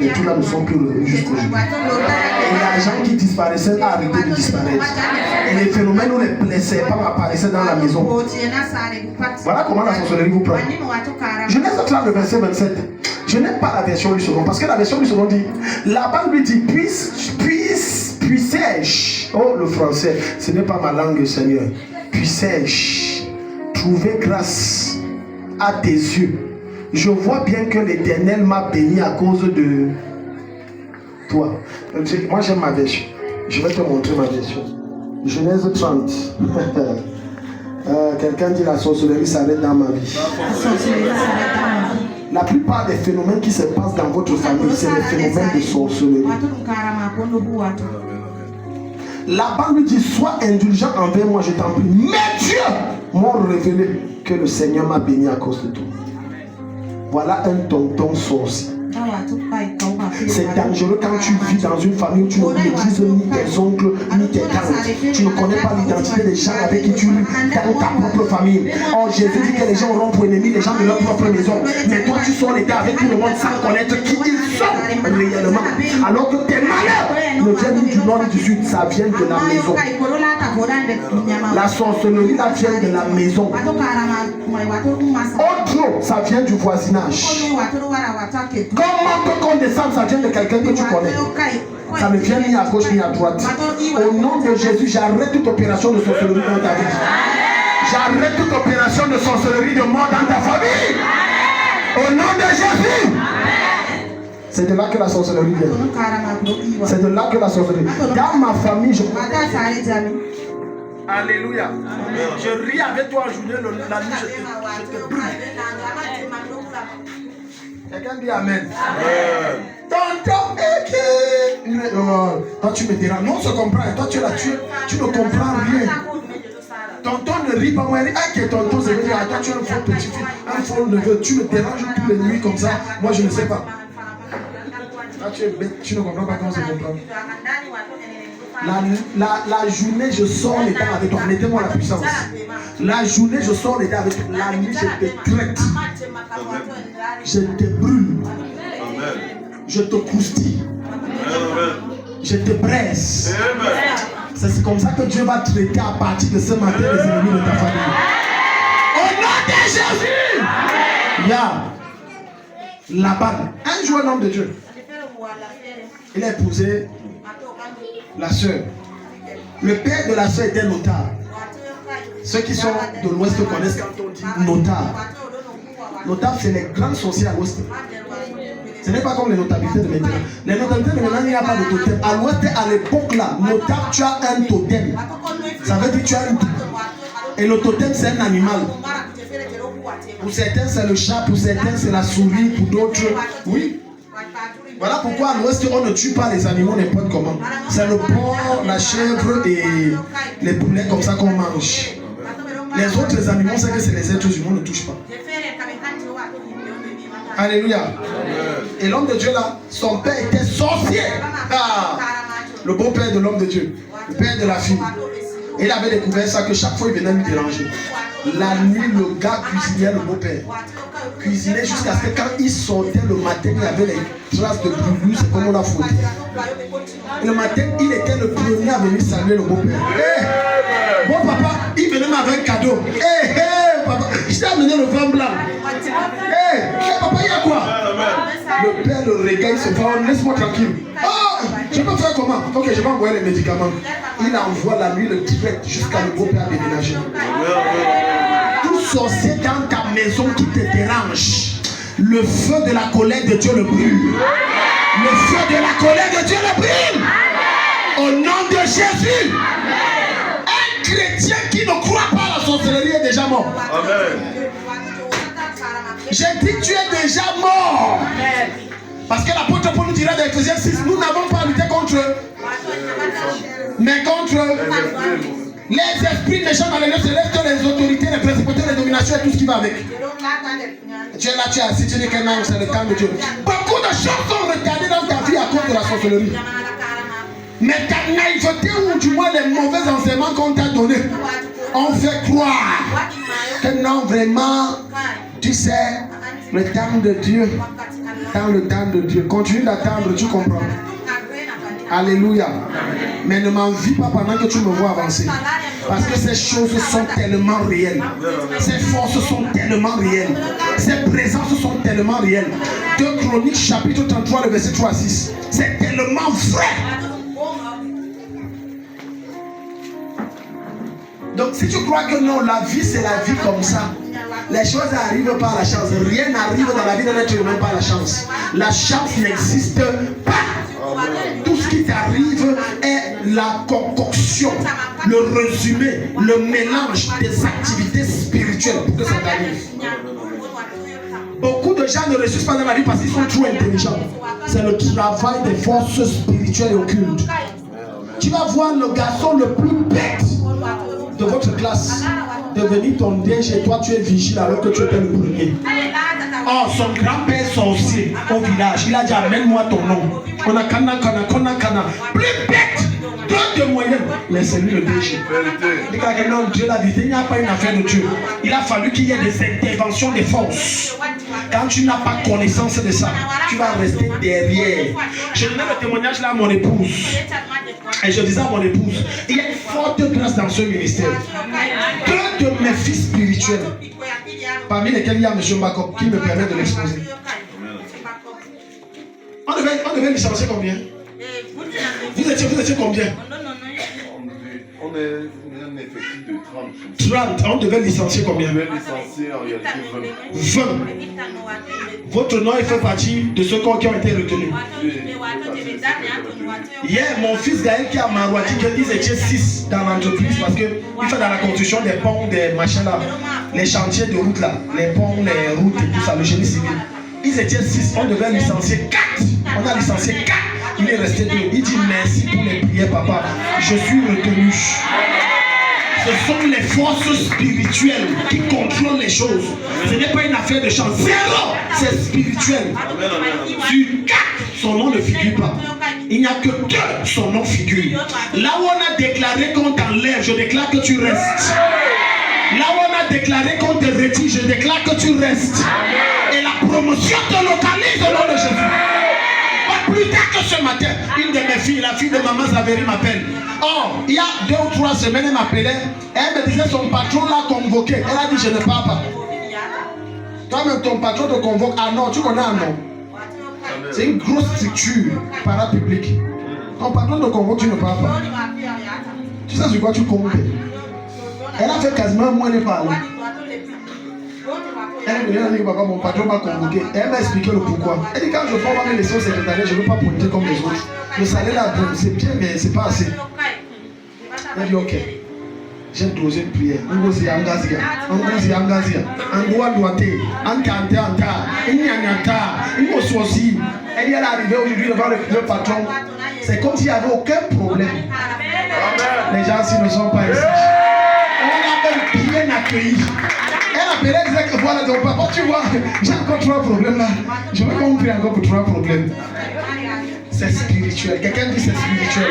[SPEAKER 1] Et tout là ne sont plus revenus jusqu'aujourd'hui. Et l'argent qui disparaissait a arrêté de disparaître. Et les phénomènes où les serpents apparaissaient dans la maison. Voilà comment la sorcellerie vous prend. Genèse 30, le verset 27. Je n'aime pas la version du second. Parce que la version du second dit, la Bible lui dit, puissais-je. Oh, le français, ce n'est pas ma langue, Seigneur. Puissais-je trouver grâce à tes yeux Je vois bien que l'Éternel m'a béni à cause de toi. Moi j'aime ma version. Je vais te montrer ma version. Genèse 30. Quelqu'un dit la sorcellerie s'arrête dans ma vie. La plupart des phénomènes qui se passent dans votre famille, c'est les phénomènes de sorcellerie. Laban lui dit, sois indulgent envers moi, je t'en prie. Mais Dieu m'a révélé que le Seigneur m'a béni à cause de toi. Voilà un tonton sorcier. C'est dangereux quand tu vis dans une famille où tu ne maîtrises ni tes oncles ni tes tantes. Tu ne connais pas l'identité des gens avec qui tu vis dans ta propre famille. Oh, Jésus dit que les gens auront pour ennemis les gens de leur propre maison. Mais toi, tu sors l'état avec tout le monde sans connaître qui ils sont réellement. Alors que tes malheurs ne viennent ni du nord ni du sud, ça vient de la maison. La sorcellerie, là, vient de la maison. Autre, ça vient du voisinage. Comment peut qu'on descende, ça vient de quelqu'un que tu connais. Ça ne vient ni à gauche ni à droite. Au nom de Jésus, j'arrête toute opération de sorcellerie dans ta vie. J'arrête toute opération de sorcellerie de mort dans ta famille. Au nom de Jésus. C'est de là que la sorcellerie vient. C'est de là que la sorcellerie. Dans ma famille, je... Alléluia. Je ris avec toi en journée, la nuit, je te brûle. Quelqu'un dit Amen. Tonton, toi tu me diras, non, on se comprend. Toi tu es là, tu ne comprends rien. Tonton ne rit pas, moi, il dit, ah, que tonton, c'est vrai, toi tu es un faux petit-fils, un faux neveu, tu me déranges toutes les nuits comme ça. Moi je ne sais pas. Toi tu es bête, tu ne comprends pas comment se comprendre. La journée, je sors les dents avec toi. Mettez-moi la puissance. La journée, je sors les dents avec toi. La nuit, je te traite. Je te brûle. Je te croustille. Je te presse. C'est comme ça que Dieu va traiter à partir de ce matin les ennemis de ta famille. Au nom de Jésus. Laban, un jour un homme de Dieu. Il a épousé la sœur. Le père de la sœur était notable. Ceux qui sont de l'ouest connaissent quand on dit notable. Notable, c'est les grands sorciers à l'ouest. Ce n'est pas comme les notabilités de maintenant. Les notabilités de maintenant, il n'y a pas de totem. À l'ouest, à l'époque là, notable, tu as un totem. Ça veut dire que tu as une... Et le totem, c'est un animal. Pour certains, c'est le chat. Pour certains, c'est la souris. Pour d'autres, oui. Voilà pourquoi à l'ouest on ne tue pas les animaux n'importe comment. C'est le porc, la chèvre et les poulets comme ça qu'on mange. Les autres animaux, c'est que c'est les êtres humains, on ne touche pas. Alléluia. Et l'homme de Dieu là, son père était sorcier. Le beau-père de l'homme de Dieu, le père de la fille. Et il avait découvert ça que chaque fois il venait lui déranger. La nuit, le gars cuisinait le beau-père. Cuisinait jusqu'à ce que quand il sortait le matin, il y avait les traces de brûlure, c'est comme on l'a foutu. Et le matin, il était le premier à venir saluer le beau-père. Hey, bon papa, il venait avec un cadeau. Hey, papa, je t'ai amené le vin blanc. Hey, papa, il y a quoi? Le père le regarde, il se dit, laisse-moi tranquille. Oh, je peux faire comment? Ok, je vais envoyer les médicaments. Il envoie la nuit le direct jusqu'à le beau-père déménager. Tout sorcier dans ta maison qui te dérange, le feu de la colère de Dieu le brûle. Le feu de la colère de Dieu le brûle. Au nom de Jésus. Un chrétien qui ne croit pas à la sorcellerie est déjà mort. Amen. J'ai dit que tu es déjà mort. Parce que l'apôtre Paul nous dira dans Ephésiens 6, nous n'avons pas à lutter contre eux, mais contre les esprits méchants dans les lieux célestes, les autorités, les principautés, les dominations et tout ce qui va avec. Tu es là, tu es assis, tu dis que non, c'est le temps de Dieu. Beaucoup de choses sont retardées dans ta vie à cause de la sorcellerie. Mais ta naïveté ou du moins les mauvais enseignements qu'on t'a donnés ont fait croire que non, vraiment, tu sais, le temps de Dieu, dans le temps de Dieu. Continue d'attendre, tu comprends. Alléluia. Mais ne m'envie pas pendant que tu me vois avancer. Parce que ces choses sont tellement réelles. Ces forces sont tellement réelles. Ces présences sont tellement réelles. 2 Chroniques chapitre 33, le verset 3 à 6. C'est tellement vrai. Donc si tu crois que non, la vie c'est la vie comme ça, Les choses arrivent par la chance. Rien n'arrive dans la vie d'un être humain par la chance. La chance n'existe pas. Tout ce qui t'arrive est la concoction, le résumé, le mélange des activités spirituelles pour que ça t'arrive. Beaucoup de gens ne réussissent pas dans la vie parce qu'ils sont trop intelligents. C'est le travail des forces spirituelles et occultes. Tu vas voir le garçon le plus bête de votre classe devenir ton DG et toi tu es vigile alors que tu étais le premier. Oh, son grand-père sorcier au village, il a dit amène-moi ton nom. On a kana. Plus bête, deux de moyens. Mais c'est lui le DG. Dieu l'a dit, il n'y a pas une affaire de Dieu. Il a fallu qu'il y ait des interventions des forces. Quand tu n'as pas connaissance de ça, tu vas rester derrière. Je donnais le témoignage là à mon épouse. Et je disais à mon épouse, il y a une forte grâce dans ce ministère. Deux de mes fils spirituels, parmi lesquels il y a M. Mbakop, qui me permet de l'exposer. On devait licencier combien? Vous étiez combien?
[SPEAKER 2] On est un effectif de
[SPEAKER 1] 30. On devait licencier combien?
[SPEAKER 2] On devait licencier en réalité
[SPEAKER 1] 20. Votre nom fait partie de ceux qui ont été retenus. Hier, mon fils Gaël qui a Marouati, ils étaient 6 dans l'entreprise parce qu'il fait dans la construction des ponts, des machins là, les chantiers de route là, les ponts, les routes et tout ça, le génie civil. Ils étaient 6, on devait licencier 4. On a licencié 4. Il est resté 2. Il dit merci pour les prières, papa. Je suis retenu. Ce sont les forces spirituelles qui contrôlent les choses. Ce n'est pas une affaire de chance. Zéro, c'est spirituel. Sur 4, son nom ne figure pas. Il n'y a que 2, son nom figure. Là où on a déclaré qu'on t'enlève, je déclare que tu restes. Là où on a déclaré qu'on te retire, je déclare que tu restes. Et la promotion te localise au nom de Jésus. Pas plus tard que ce matin, une de mes filles, la fille de maman Zaveri m'appelle. Oh, il y a 2 ou 3 semaines, elle m'appelait. Elle me disait son patron l'a convoqué. Elle a dit je ne pars pas. Toi-même ton patron te convoque. Ah non, tu connais un nom. C'est une grosse structure parapublique. Ton patron te convoque, tu ne pars pas. Tu sais sur quoi tu comptes? Elle a fait quasiment un mois de parler. Elle me dit papa, mon patron m'a convoqué. Elle m'a expliqué le pourquoi. Elle dit quand je prends ma leçon secrétariat, je ne veux pas pointer comme les autres. Le salaire là, c'est bien, mais c'est pas assez. Elle dit ok. J'ai dosé une prière. Ngozi Angazia. Ngozi Angazia. Angoua Douate. Antante Anta. Inyanyata. Ingoswosi. Elle est arrivée aujourd'hui devant le patron. C'est comme s'il n'y avait aucun problème. Les gens s'ils ne sont pas ici. On a même bien accueilli. Elle appelait, disait que voilà ton papa, tu vois, j'ai encore 3 problèmes là. Je veux qu'on prie encore pour 3 problèmes. C'est spirituel. Quelqu'un dit c'est spirituel.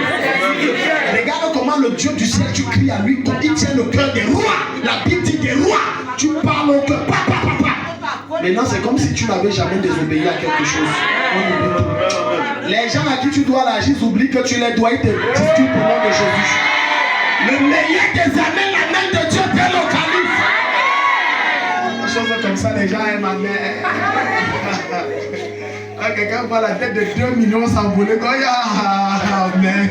[SPEAKER 1] Regarde comment le Dieu du ciel, tu cries à lui, il tient le cœur des rois. La Bible dit des rois. Tu parles au cœur. Papa. Maintenant, c'est comme si tu n'avais jamais désobéi à quelque chose. Les gens à qui tu dois l'agir, oublient que tu les dois, ils te discutent au nom de Jésus. Le meilleur des années, la main de Dieu te localise. Comme ça, les gens aiment ma mère. Quelqu'un voit la tête de 2 millions s'envoler. Amen.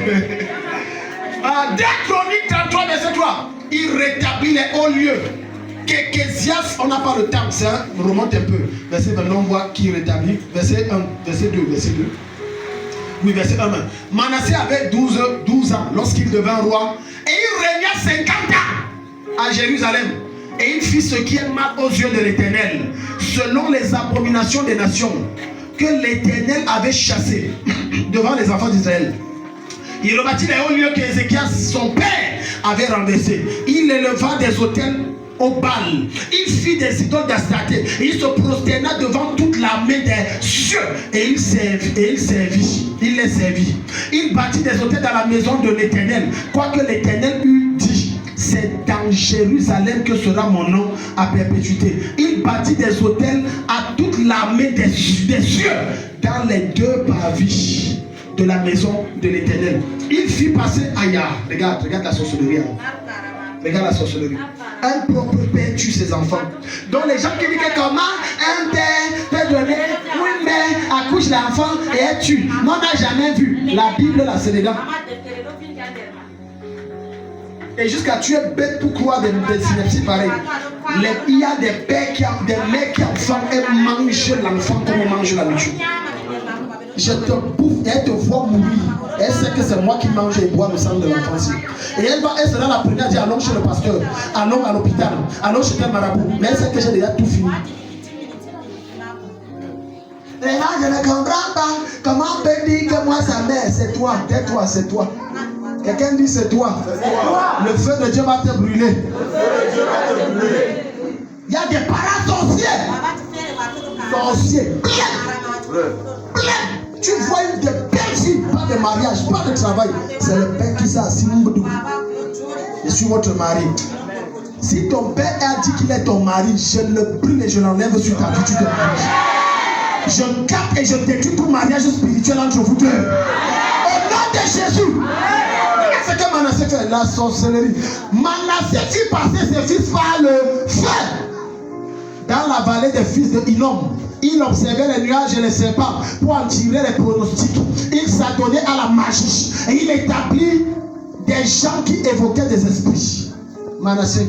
[SPEAKER 1] 2 Chroniques 33, verset 3. Il rétablit les hauts lieux. Qu'Ézéchias, on n'a pas le temps, ça remonte un peu. Verset 20, on voit qui rétablit. Verset 1, verset 2, verset 2. Oui, verset 1. Manassé avait 12 ans lorsqu'il devint roi. Et il régna 50 ans à Jérusalem. Et il fit ce qui est mal aux yeux de l'Éternel, selon les abominations des nations que l'Éternel avait chassées devant les enfants d'Israël. Il rebâtit les hauts lieux qu'Ézéchias, son père, avait renversés. Il éleva des autels au Baal. Il fit des idoles d'Astaté. Et il se prosterna devant toute l'armée des cieux. Et il servit. Il les servit. Il bâtit des autels dans la maison de l'Éternel. Quoique l'Éternel eût dit, c'est dans Jérusalem que sera mon nom à perpétuité. Il bâtit des autels à toute l'armée des cieux dans les 2 parvis de la maison de l'Éternel. Il fit passer Aya. Regarde la sorcellerie. Regarde la sorcellerie. Un propre père tue ses enfants. Donc les gens qui disent que comment un père peut donner une mère accouche l'enfant et elle tue. Mais on n'a jamais vu. La Bible là c'est dedans. Et jusqu'à tuer bête pour croire des synapses pareilles. Il y a des pères qui ont des mères qui ont faim et mangent l'enfant comme on mange la nourriture. Je te bouffe et elle te voit mourir. Elle sait que c'est moi qui mange et bois le sang de l'enfant. Et elle sera la première à dire allons chez le pasteur, allons à l'hôpital, allons chez tel marabout. Mais elle sait que j'ai déjà tout fini. Et là, je ne comprends pas comment on peut dire que moi sa mère, c'est toi, tais-toi, c'est toi. Quelqu'un dit c'est toi. Le feu de Dieu va te brûler. Il y a des parents sorciers. Sorciers. Plein. Tu vois une des belles filles, pas de mariage, pas de travail. C'est le père qui s'est assis. Je suis votre mari. Si ton père a dit qu'il est ton mari, je le brûle et je l'enlève sur ta vie de mariage. Je capte et je détruis tout mariage spirituel entre vous deux. Au nom de Jésus. C'est ce que Manassé fait, la sorcellerie. Manassé fit passer ses fils par le feu. Dans la vallée des fils de Hinnom, il observait les nuages et les serpents pour en tirer les pronostics. Il s'adonnait à la magie et il établit des gens qui évoquaient des esprits. Manassé,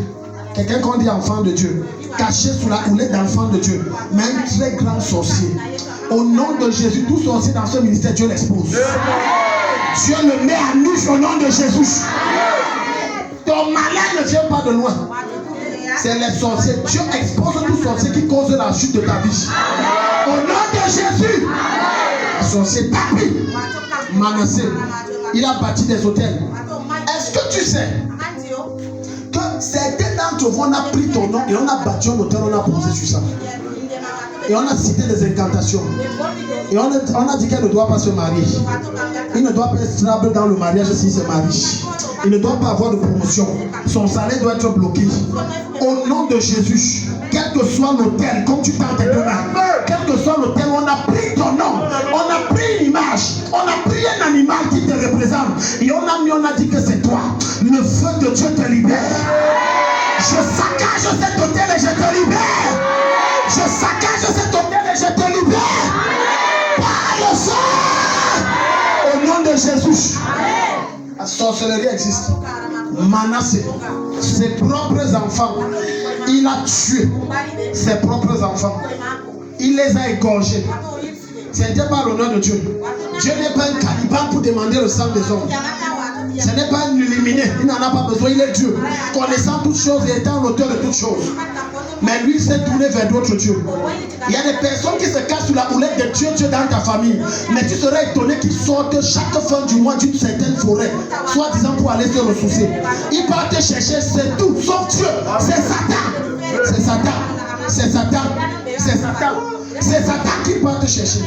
[SPEAKER 1] quelqu'un qu'on dit enfant de Dieu, caché sous la houlette d'enfant de Dieu, mais un très grand sorcier. Au nom de Jésus, tout sorcier dans ce ministère, Dieu l'expose. Dieu le met à nu au nom de Jésus. Ton malheur ne vient pas de loin. C'est les sorciers. Dieu expose tout sorcier qui cause la chute de ta vie. Au nom de Jésus. Sorcier tapis. Manassé, il a bâti des hôtels. Est-ce que tu sais que certains d'entre vous, on a pris ton nom et on a bâti un hôtel, on a posé sur ça. Et on a cité des incantations. Et on a dit qu'elle ne doit pas se marier. Il ne doit pas être stable dans le mariage s'il se marie. Il ne doit pas avoir de promotion. Son salaire doit être bloqué. Au nom de Jésus, quel que soit l'hôtel, comme tu tends tes deux mains, quel que soit l'hôtel, on a pris ton nom, on a pris une image, on a pris un animal qui te représente. Et on a dit que c'est toi. Le feu de Dieu te libère. Je saccage cet hôtel et je te libère. Je saccage cet hôtel et je te libère. Par le sang. Au nom de Jésus. La sorcellerie existe. Manassé, ses propres enfants, il a tué ses propres enfants. Il les a égorgés. Ce n'était pas l'honneur de Dieu. Dieu n'est pas un caliban pour demander le sang des hommes. Ce n'est pas un illuminé. Il n'en a pas besoin. Il est Dieu. Connaissant toutes choses et étant l'auteur de toutes choses. Mais lui s'est tourné vers d'autres dieux. Il y a des personnes qui se cachent sous la houlette de Dieu dans ta famille. Mais tu serais étonné qu'ils sortent chaque fin du mois d'une certaine forêt, soit disant pour aller se ressourcer. Ils partent chercher, c'est tout, sauf Dieu. C'est Satan. C'est Satan. C'est Satan. C'est Satan. C'est Satan qui part te chercher.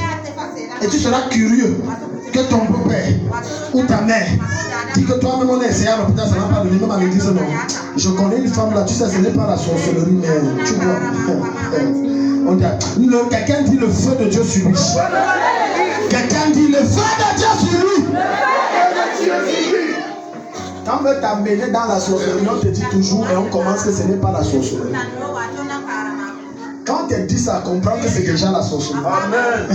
[SPEAKER 1] Et tu seras curieux que ton beau-père ou ta mère dit que toi-même on a essayé à l'hôpital, ça n'a pas donné, même à l'église, non. Je connais une femme là, tu sais, ce n'est pas la sorcellerie, mais tu vois. Quelqu'un dit le feu de Dieu sur lui. Quelqu'un dit le feu de Dieu sur lui. Quand on veut t'amener dans la sorcellerie, on te dit toujours et on commence que ce n'est pas la sorcellerie. Quand on te dit ça, comprends que c'est déjà la sorcellerie. Amen.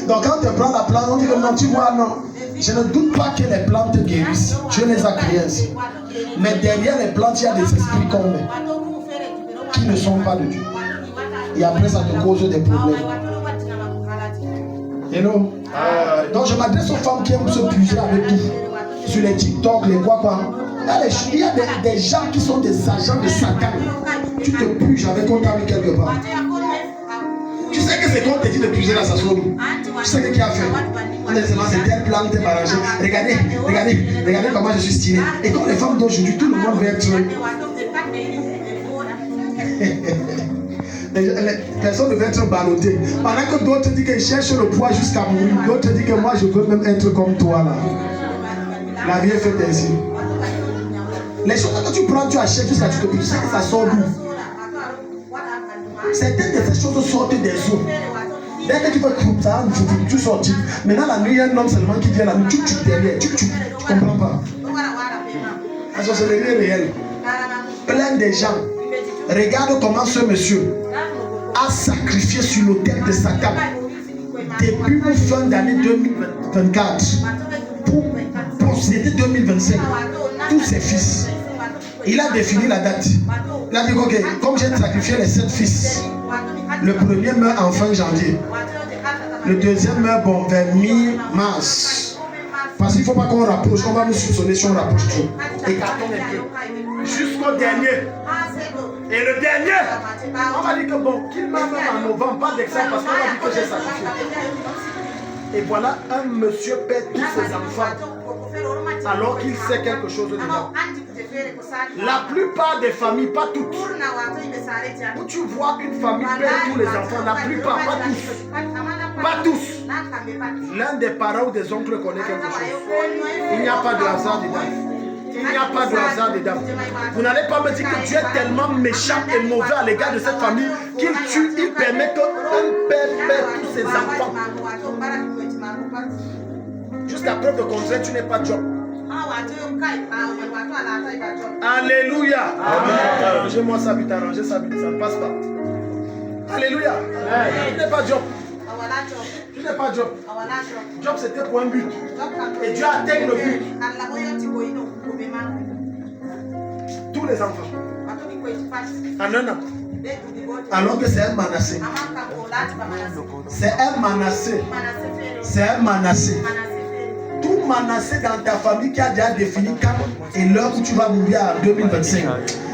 [SPEAKER 1] Donc quand tu prends la plante, on dit que non, tu vois, non. Je ne doute pas que les plantes guérissent. Dieu les a créées ainsi. Mais derrière les plantes, il y a des esprits comme qui ne sont pas de Dieu. Et après, ça te cause des problèmes. You know? Donc je m'adresse aux femmes qui aiment se puiser avec tout. Sur les TikTok, les quoi. Il y a des gens qui sont des agents de Satan. Tu te puges avec on t'a mis quelque part. Tu sais que c'est quand on te dit de puiser là, ça sort d'où? Tu sais qui a fait? On est seulement c'est telle plante, t'es arrangé. Regardez comment je suis stylé. Et comme les femmes d'aujourd'hui, tout le monde veut être. Les personnes devaient être ballottées. Pendant que d'autres disent qu'ils cherchent le poids jusqu'à mourir. D'autres disent que moi je veux même être comme toi là. La vie est faite ainsi. Les choses que tu prends, tu achètes jusqu'à ce que tu sais que ça sort d'où. Certaines de ces choses sortent des eaux. Dès que tu veux ça, tu sortis. Maintenant la nuit, il y a un homme seulement qui vient la nuit, tu derrière, tu comprends pas. La sorcellerie est réelle. Plein de gens. Regarde comment ce monsieur a sacrifié sur l'autel de Satan depuis fin d'année 2024 pour posséder 2025 tous ses fils. Il a défini la date. Il a dit ok, comme j'ai sacrifié les 7 fils, le premier meurt en fin janvier. Le deuxième meurt vers mi-mars. Parce qu'il ne faut pas qu'on rapproche. On va nous soupçonner si on rapproche trop. Écartons les deux. Jusqu'au dernier. Et le dernier, on va dire que bon, qu'il meurt même en novembre, pas d'exemple parce qu'on va dire que j'ai sacrifié. Et voilà, un monsieur perd tous ses enfants alors qu'il sait quelque chose dedans. La plupart des familles, pas toutes, où tu vois une famille perd tous les enfants, la plupart, pas tous. Pas tous. L'un des parents ou des oncles connaît quelque chose. Il n'y a pas de hasard dedans. Il n'y a pas de hasard dedans. Vous n'allez pas me dire que Dieu est tellement méchant et mauvais à l'égard de cette famille qu'il tue, il permet qu'un père perd tous ses enfants. Jusqu'à preuve de contraire, tu n'es pas Job. Alléluia. Arrangez-moi ça vite, arrangez ça vite, ça ne passe pas. Alléluia. Tu n'es pas Job. Tu n'es pas Job. Job c'était pour un but. Et Dieu atteint le but. Tous les enfants. En un an. Alors que c'est un Manassé. C'est un Manassé. C'est un Manassé. Tout Manassé dans ta famille qui a déjà défini quand et l'heure où tu vas mourir en 2025.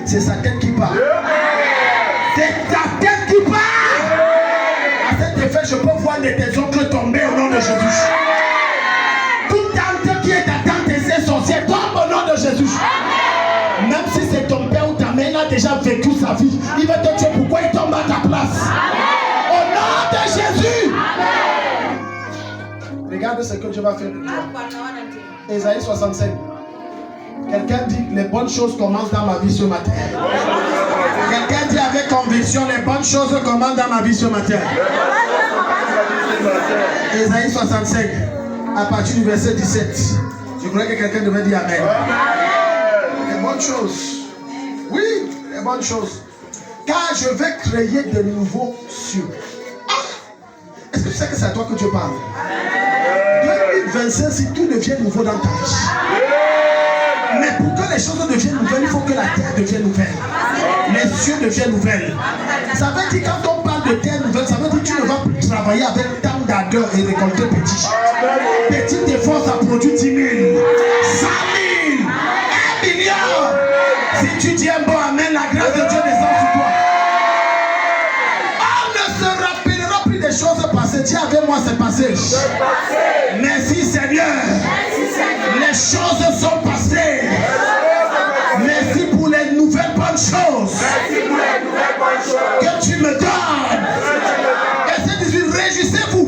[SPEAKER 1] C'est sa tête qui part. C'est ta tête qui part. À cet effet, je peux voir de tes oncles tomber au nom de Jésus. Toute tante qui est ta tante et ses sorcières tombe au nom de Jésus. Même si c'est ton père ou ta mère, il a déjà vécu sa vie. Il va te tuer. Pourquoi il tombe à ta place? Au nom de Jésus. Regarde ce que Dieu va faire pour toi. Ésaïe 65. Quelqu'un dit les bonnes choses commencent dans ma vie ce matin. Quelqu'un dit avec conviction les bonnes choses commencent dans ma vie ce matin. Ésaïe 65. À partir du verset 17. Je crois que quelqu'un devait dire Amen. Les bonnes choses. Oui, les bonnes choses. Car je vais créer de nouveaux cieux. Est-ce que tu sais que c'est à toi que Dieu parle? 2025, si tout devient nouveau dans ta vie. Mais pour que les choses deviennent nouvelles, il faut que la terre devienne nouvelle. Les cieux deviennent nouvelles. Ça veut dire quand on parle de terre nouvelle, ça veut dire que tu ne vas plus travailler avec tant d'ardeur et récolter petit. Petite effort, ça produit 10 000, 100 000, 1 milliard. Si tu dis un bon amen, la grâce de Dieu descend sur toi. On ne se rappellera plus des choses passées. Dis avec moi, c'est passé. Merci Seigneur. Les choses sont passées. Merci pour les nouvelles bonnes choses que tu me donnes. Verset 18, réjouissez-vous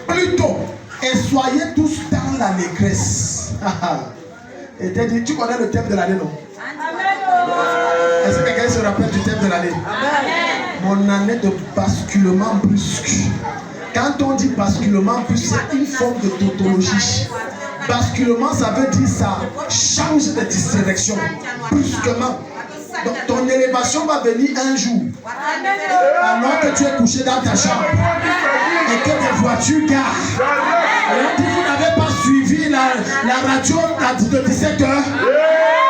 [SPEAKER 1] plutôt et soyez tous dans l'allégresse. Et tu connais le thème de l'année, non? Est-ce que quelqu'un se rappelle du thème de l'année? Mon année de basculement brusque. Quand on dit basculement brusque, c'est une forme de tautologie. Basculement, ça veut dire ça change de direction brusquement. Donc ton élévation va venir un jour alors que tu es couché dans ta chambre et que des voitures garent. Alors que vous n'avez pas suivi la radio de 17h,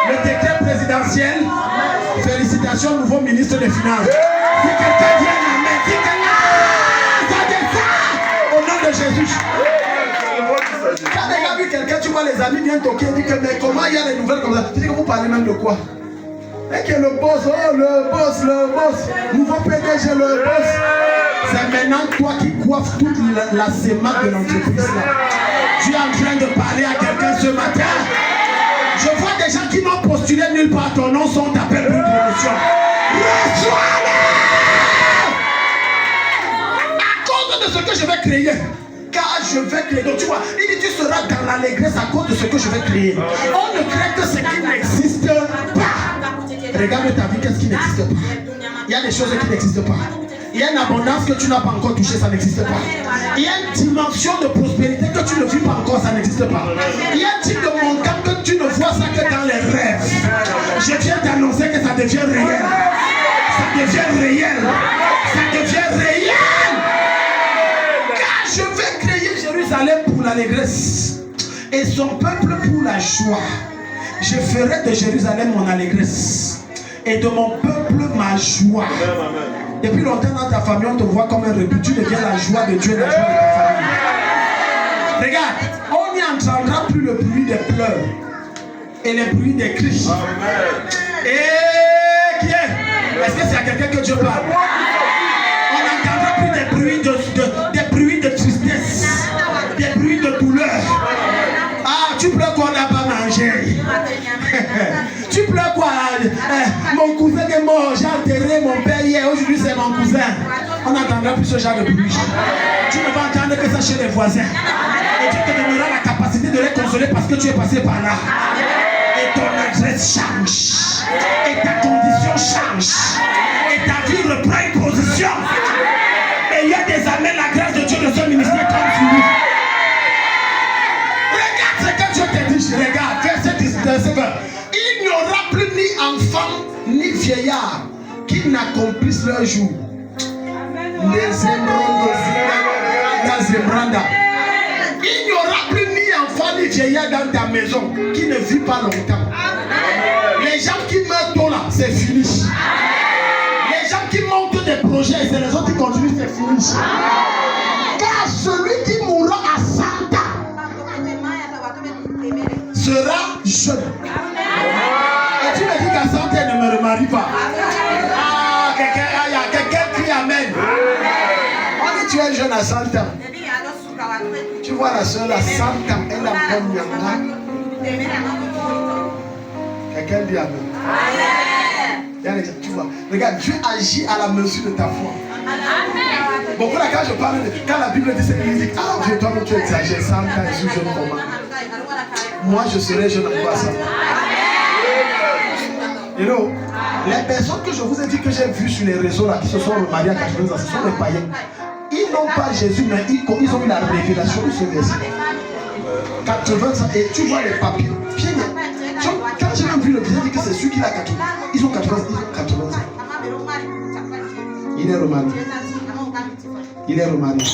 [SPEAKER 1] le décret présidentiel. Félicitations, nouveau ministre des Finances. Si quelqu'un dit un amen, si quelqu'un au nom de Jésus. Quand tu as vu quelqu'un, tu vois les amis viennent toquer, dit que mais comment il y a des nouvelles comme ça? Tu dis que vous parlez même de quoi? Et que le boss, le boss, nouveau PDG, le boss. C'est maintenant toi qui coiffes toute la sémate de l'entreprise là. Tu es en train de parler à quelqu'un ce matin. Je vois des gens qui n'ont postulé nulle part ton nom sont appelés pour une promotion. Reçois-le! À cause de ce que je vais créer. Car je vais créer. Donc tu vois, il dit tu seras dans l'allégresse à cause de ce que je vais créer. On ne crée que ce qui n'existe pas. Regarde ta vie, qu'est-ce qui n'existe pas? Il y a des choses qui n'existent pas. Il y a une abondance que tu n'as pas encore touchée, ça n'existe pas. Il y a une dimension de prospérité que tu ne vis pas encore, ça n'existe pas. Il y a un type de montant que tu ne vois ça que dans les rêves. Je viens d'annoncer que ça devient réel. Ça devient réel. Ça devient réel. Car je vais créer Jérusalem pour l'allégresse et son peuple pour la joie. Je ferai de Jérusalem mon allégresse et de mon peuple ma joie. Depuis longtemps dans ta famille, on te voit comme un rebut. Tu deviens la joie de Dieu, la joie de ta famille. Regarde, on n'y entendra plus le bruit des pleurs et le bruit des cris. Et qui est? Est-ce que c'est à quelqu'un que Dieu parle? On n'entendra plus des bruits de tristesse, des bruits de douleur. Ah, tu pleures qu'on n'a pas mangé. Tu pleures quoi? Mon cousin est mort, j'ai enterré mon père hier, aujourd'hui c'est mon cousin. On n'entendra plus ce genre de bruit. Tu ne vas entendre que ça chez les voisins. Et Dieu te donnera la capacité de les consoler parce que tu es passé par là. Et ton adresse change. Et ta condition change. Et ta vie reprend une position. Et il y a des amens, la grâce de Dieu de ce ministère comme tu dis. Regarde ce que Dieu te dit. Regarde, verset 19. Il n'y aura plus ni enfant ni vieillard qui n'accomplissent leur jour. Les Zemranda. Il n'y aura plus ni enfant ni vieillard dans ta maison qui ne vit pas longtemps. Les gens qui meurent tôt là, c'est fini. Les gens qui montent des projets et c'est les autres qui continuent, c'est fini. Car celui qui mourra à 100 ans sera jeune. Et tu me dis qu'à 100 ans, ne me remarie pas. Ah, quelqu'un crie amen. On dit tu es jeune à 100 ans. Tu vois la soeur à 100 ans, elle a comme Nyanga. Quelqu'un dit amen. Tu vois, regarde, Dieu agit à la mesure de ta foi. Beaucoup là, quand je parle, quand la Bible dit c'est musique, ah Dieu, toi tu exagères, 100 ans, je suis jeune comment? Moi je serai jeune encore à 100 ans. You know, les personnes que je vous ai dit que j'ai vues sur les réseaux là, qui se sont remariées à 80 ans, ce sont les païens. Ils n'ont pas Jésus, mais ils ont eu la révélation de ce verset. 80 ans, et tu vois les papiers. Quand j'ai même vu le billet, dit que c'est celui qui a 80 ans. Ils ont 80 ans. Il est remarié. Il est remarié.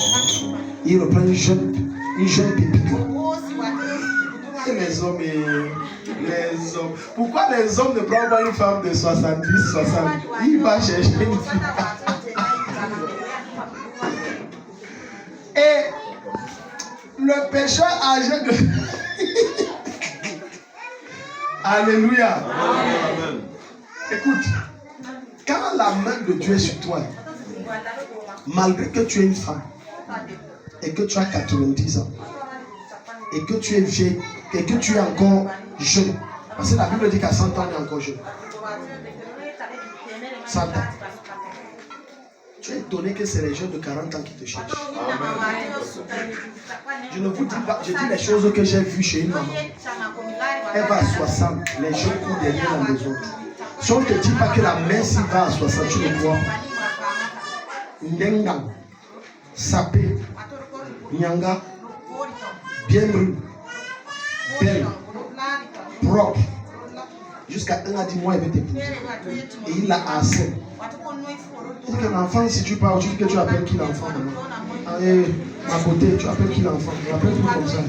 [SPEAKER 1] Il reprend une jeune pépite. Et les hommes, pourquoi les hommes ne prennent pas une femme de 70, 60? Il va chercher une fille. Et le pécheur âgé de... Alléluia. Amen. Écoute, quand la main de Dieu est sur toi, malgré que tu es une femme et que tu as 90 ans et que tu es vieille et que tu es encore jeune, parce que la Bible dit qu'à 100 ans on est encore jeune. 100 ans. Tu es étonné que c'est les jeunes de 40 ans qui te cherchent. Amen. Je ne vous dis pas, je dis les choses que j'ai vues chez une maman. Elle va à 60, les jeunes courent derrière les autres. Si on ne te dit pas que la mère s'y va à 60, tu le crois. Ndenga, sapé, nyanga, bien brûlé, belle, propre. Jusqu'à 1 à 10 mois, il va t'épouser. Et il a assez. Il dit que l'enfant, si tu parles, tu dis que tu appelles qui l'enfant maintenant? Ah, à côté, tu appelles qui l'enfant? Tu appelles tout comme ça.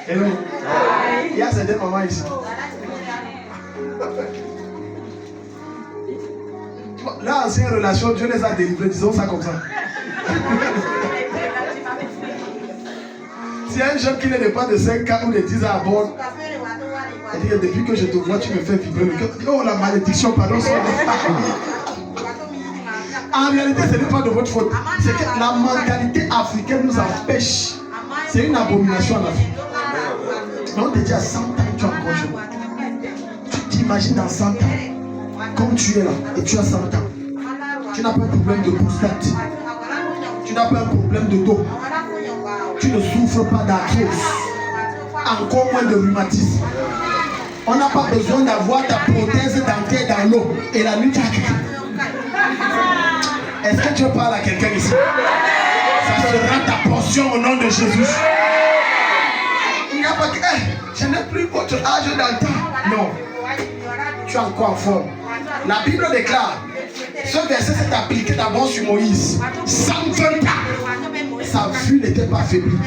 [SPEAKER 1] Hello. Il y a certaines mamans ici. Là, ancienne relation, Dieu les a délivrés, disons ça comme ça. Si un jeune qui n'est pas de 5 ans ou de 10 ans à bord, il dit que depuis que je te vois, tu me fais vibrer le cœur. Oh, la malédiction, pardon. En réalité, ce n'est pas de votre faute. C'est que la mentalité africaine nous empêche. C'est une abomination en Afrique. Mais on te dit à 100 ans, tu es encore jeune. Tu t'imagines dans 100 ans, comme tu es là, et tu as 100 ans. Tu n'as pas un problème de prostate. Tu n'as pas un problème de dos. Tu ne souffres pas d'arthrose. Encore moins de rhumatisme. On n'a pas besoin d'avoir ta prothèse dentaire dans l'eau. Et la nuit, tu as... Est-ce que tu parles à quelqu'un ici? Ça sera ta portion au nom de Jésus. Il n'y a pas que... je n'ai plus votre âge dans le temps. Non. Tu es encore en forme. La Bible déclare, ce verset s'est appliqué d'abord sur Moïse. 120 ans. Sa vue n'était pas faiblie.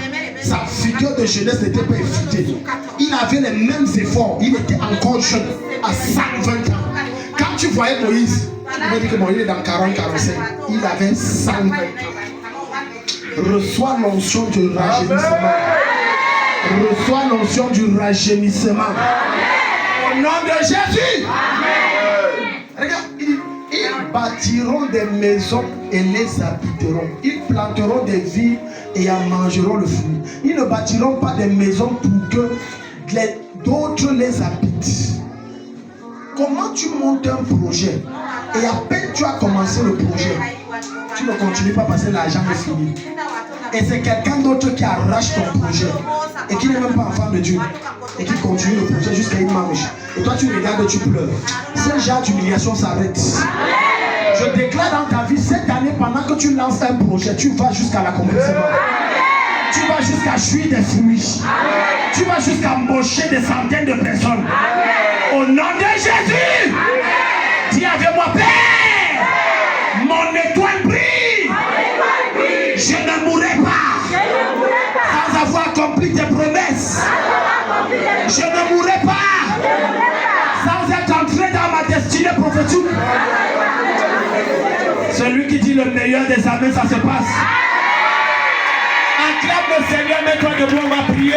[SPEAKER 1] Sa figure de jeunesse n'était pas effritée. Il avait les mêmes efforts. Il était encore jeune, à 120 ans. Quand tu voyais Moïse, tu me dis que Moïse est dans 40-45. Il avait 120 ans. Reçois l'onction du rajeunissement. Reçois l'onction du rajeunissement. Au nom de Jésus. Regarde, ils bâtiront des maisons et les habiteront. Ils planteront des vignes et en mangeront le fruit. Ils ne bâtiront pas des maisons pour que d'autres les habitent. Comment tu montes un projet et à peine tu as commencé le projet, tu ne continues pas parce que l'argent est fini. Et c'est quelqu'un d'autre qui arrache ton projet et qui n'est même pas enfant de Dieu et qui continue le projet jusqu'à une marche. Et toi tu regardes et tu pleures. Ce genre d'humiliation s'arrête. Je déclare dans ta vie cette année, pendant que tu lances un projet, tu vas jusqu'à l'accomplissement. Tu vas jusqu'à jouir des fruits. Tu vas jusqu'à embaucher des centaines de personnes. Au nom de Jésus. Dis avec moi, Père, mon étoile brille. Je ne mourrai pas sans avoir accompli tes promesses. Je ne mourrai pas sans être entré dans ma destinée prophétique. Celui qui dit le meilleur des amens, ça se passe. Acclame le Seigneur, mets-toi debout, on va prier.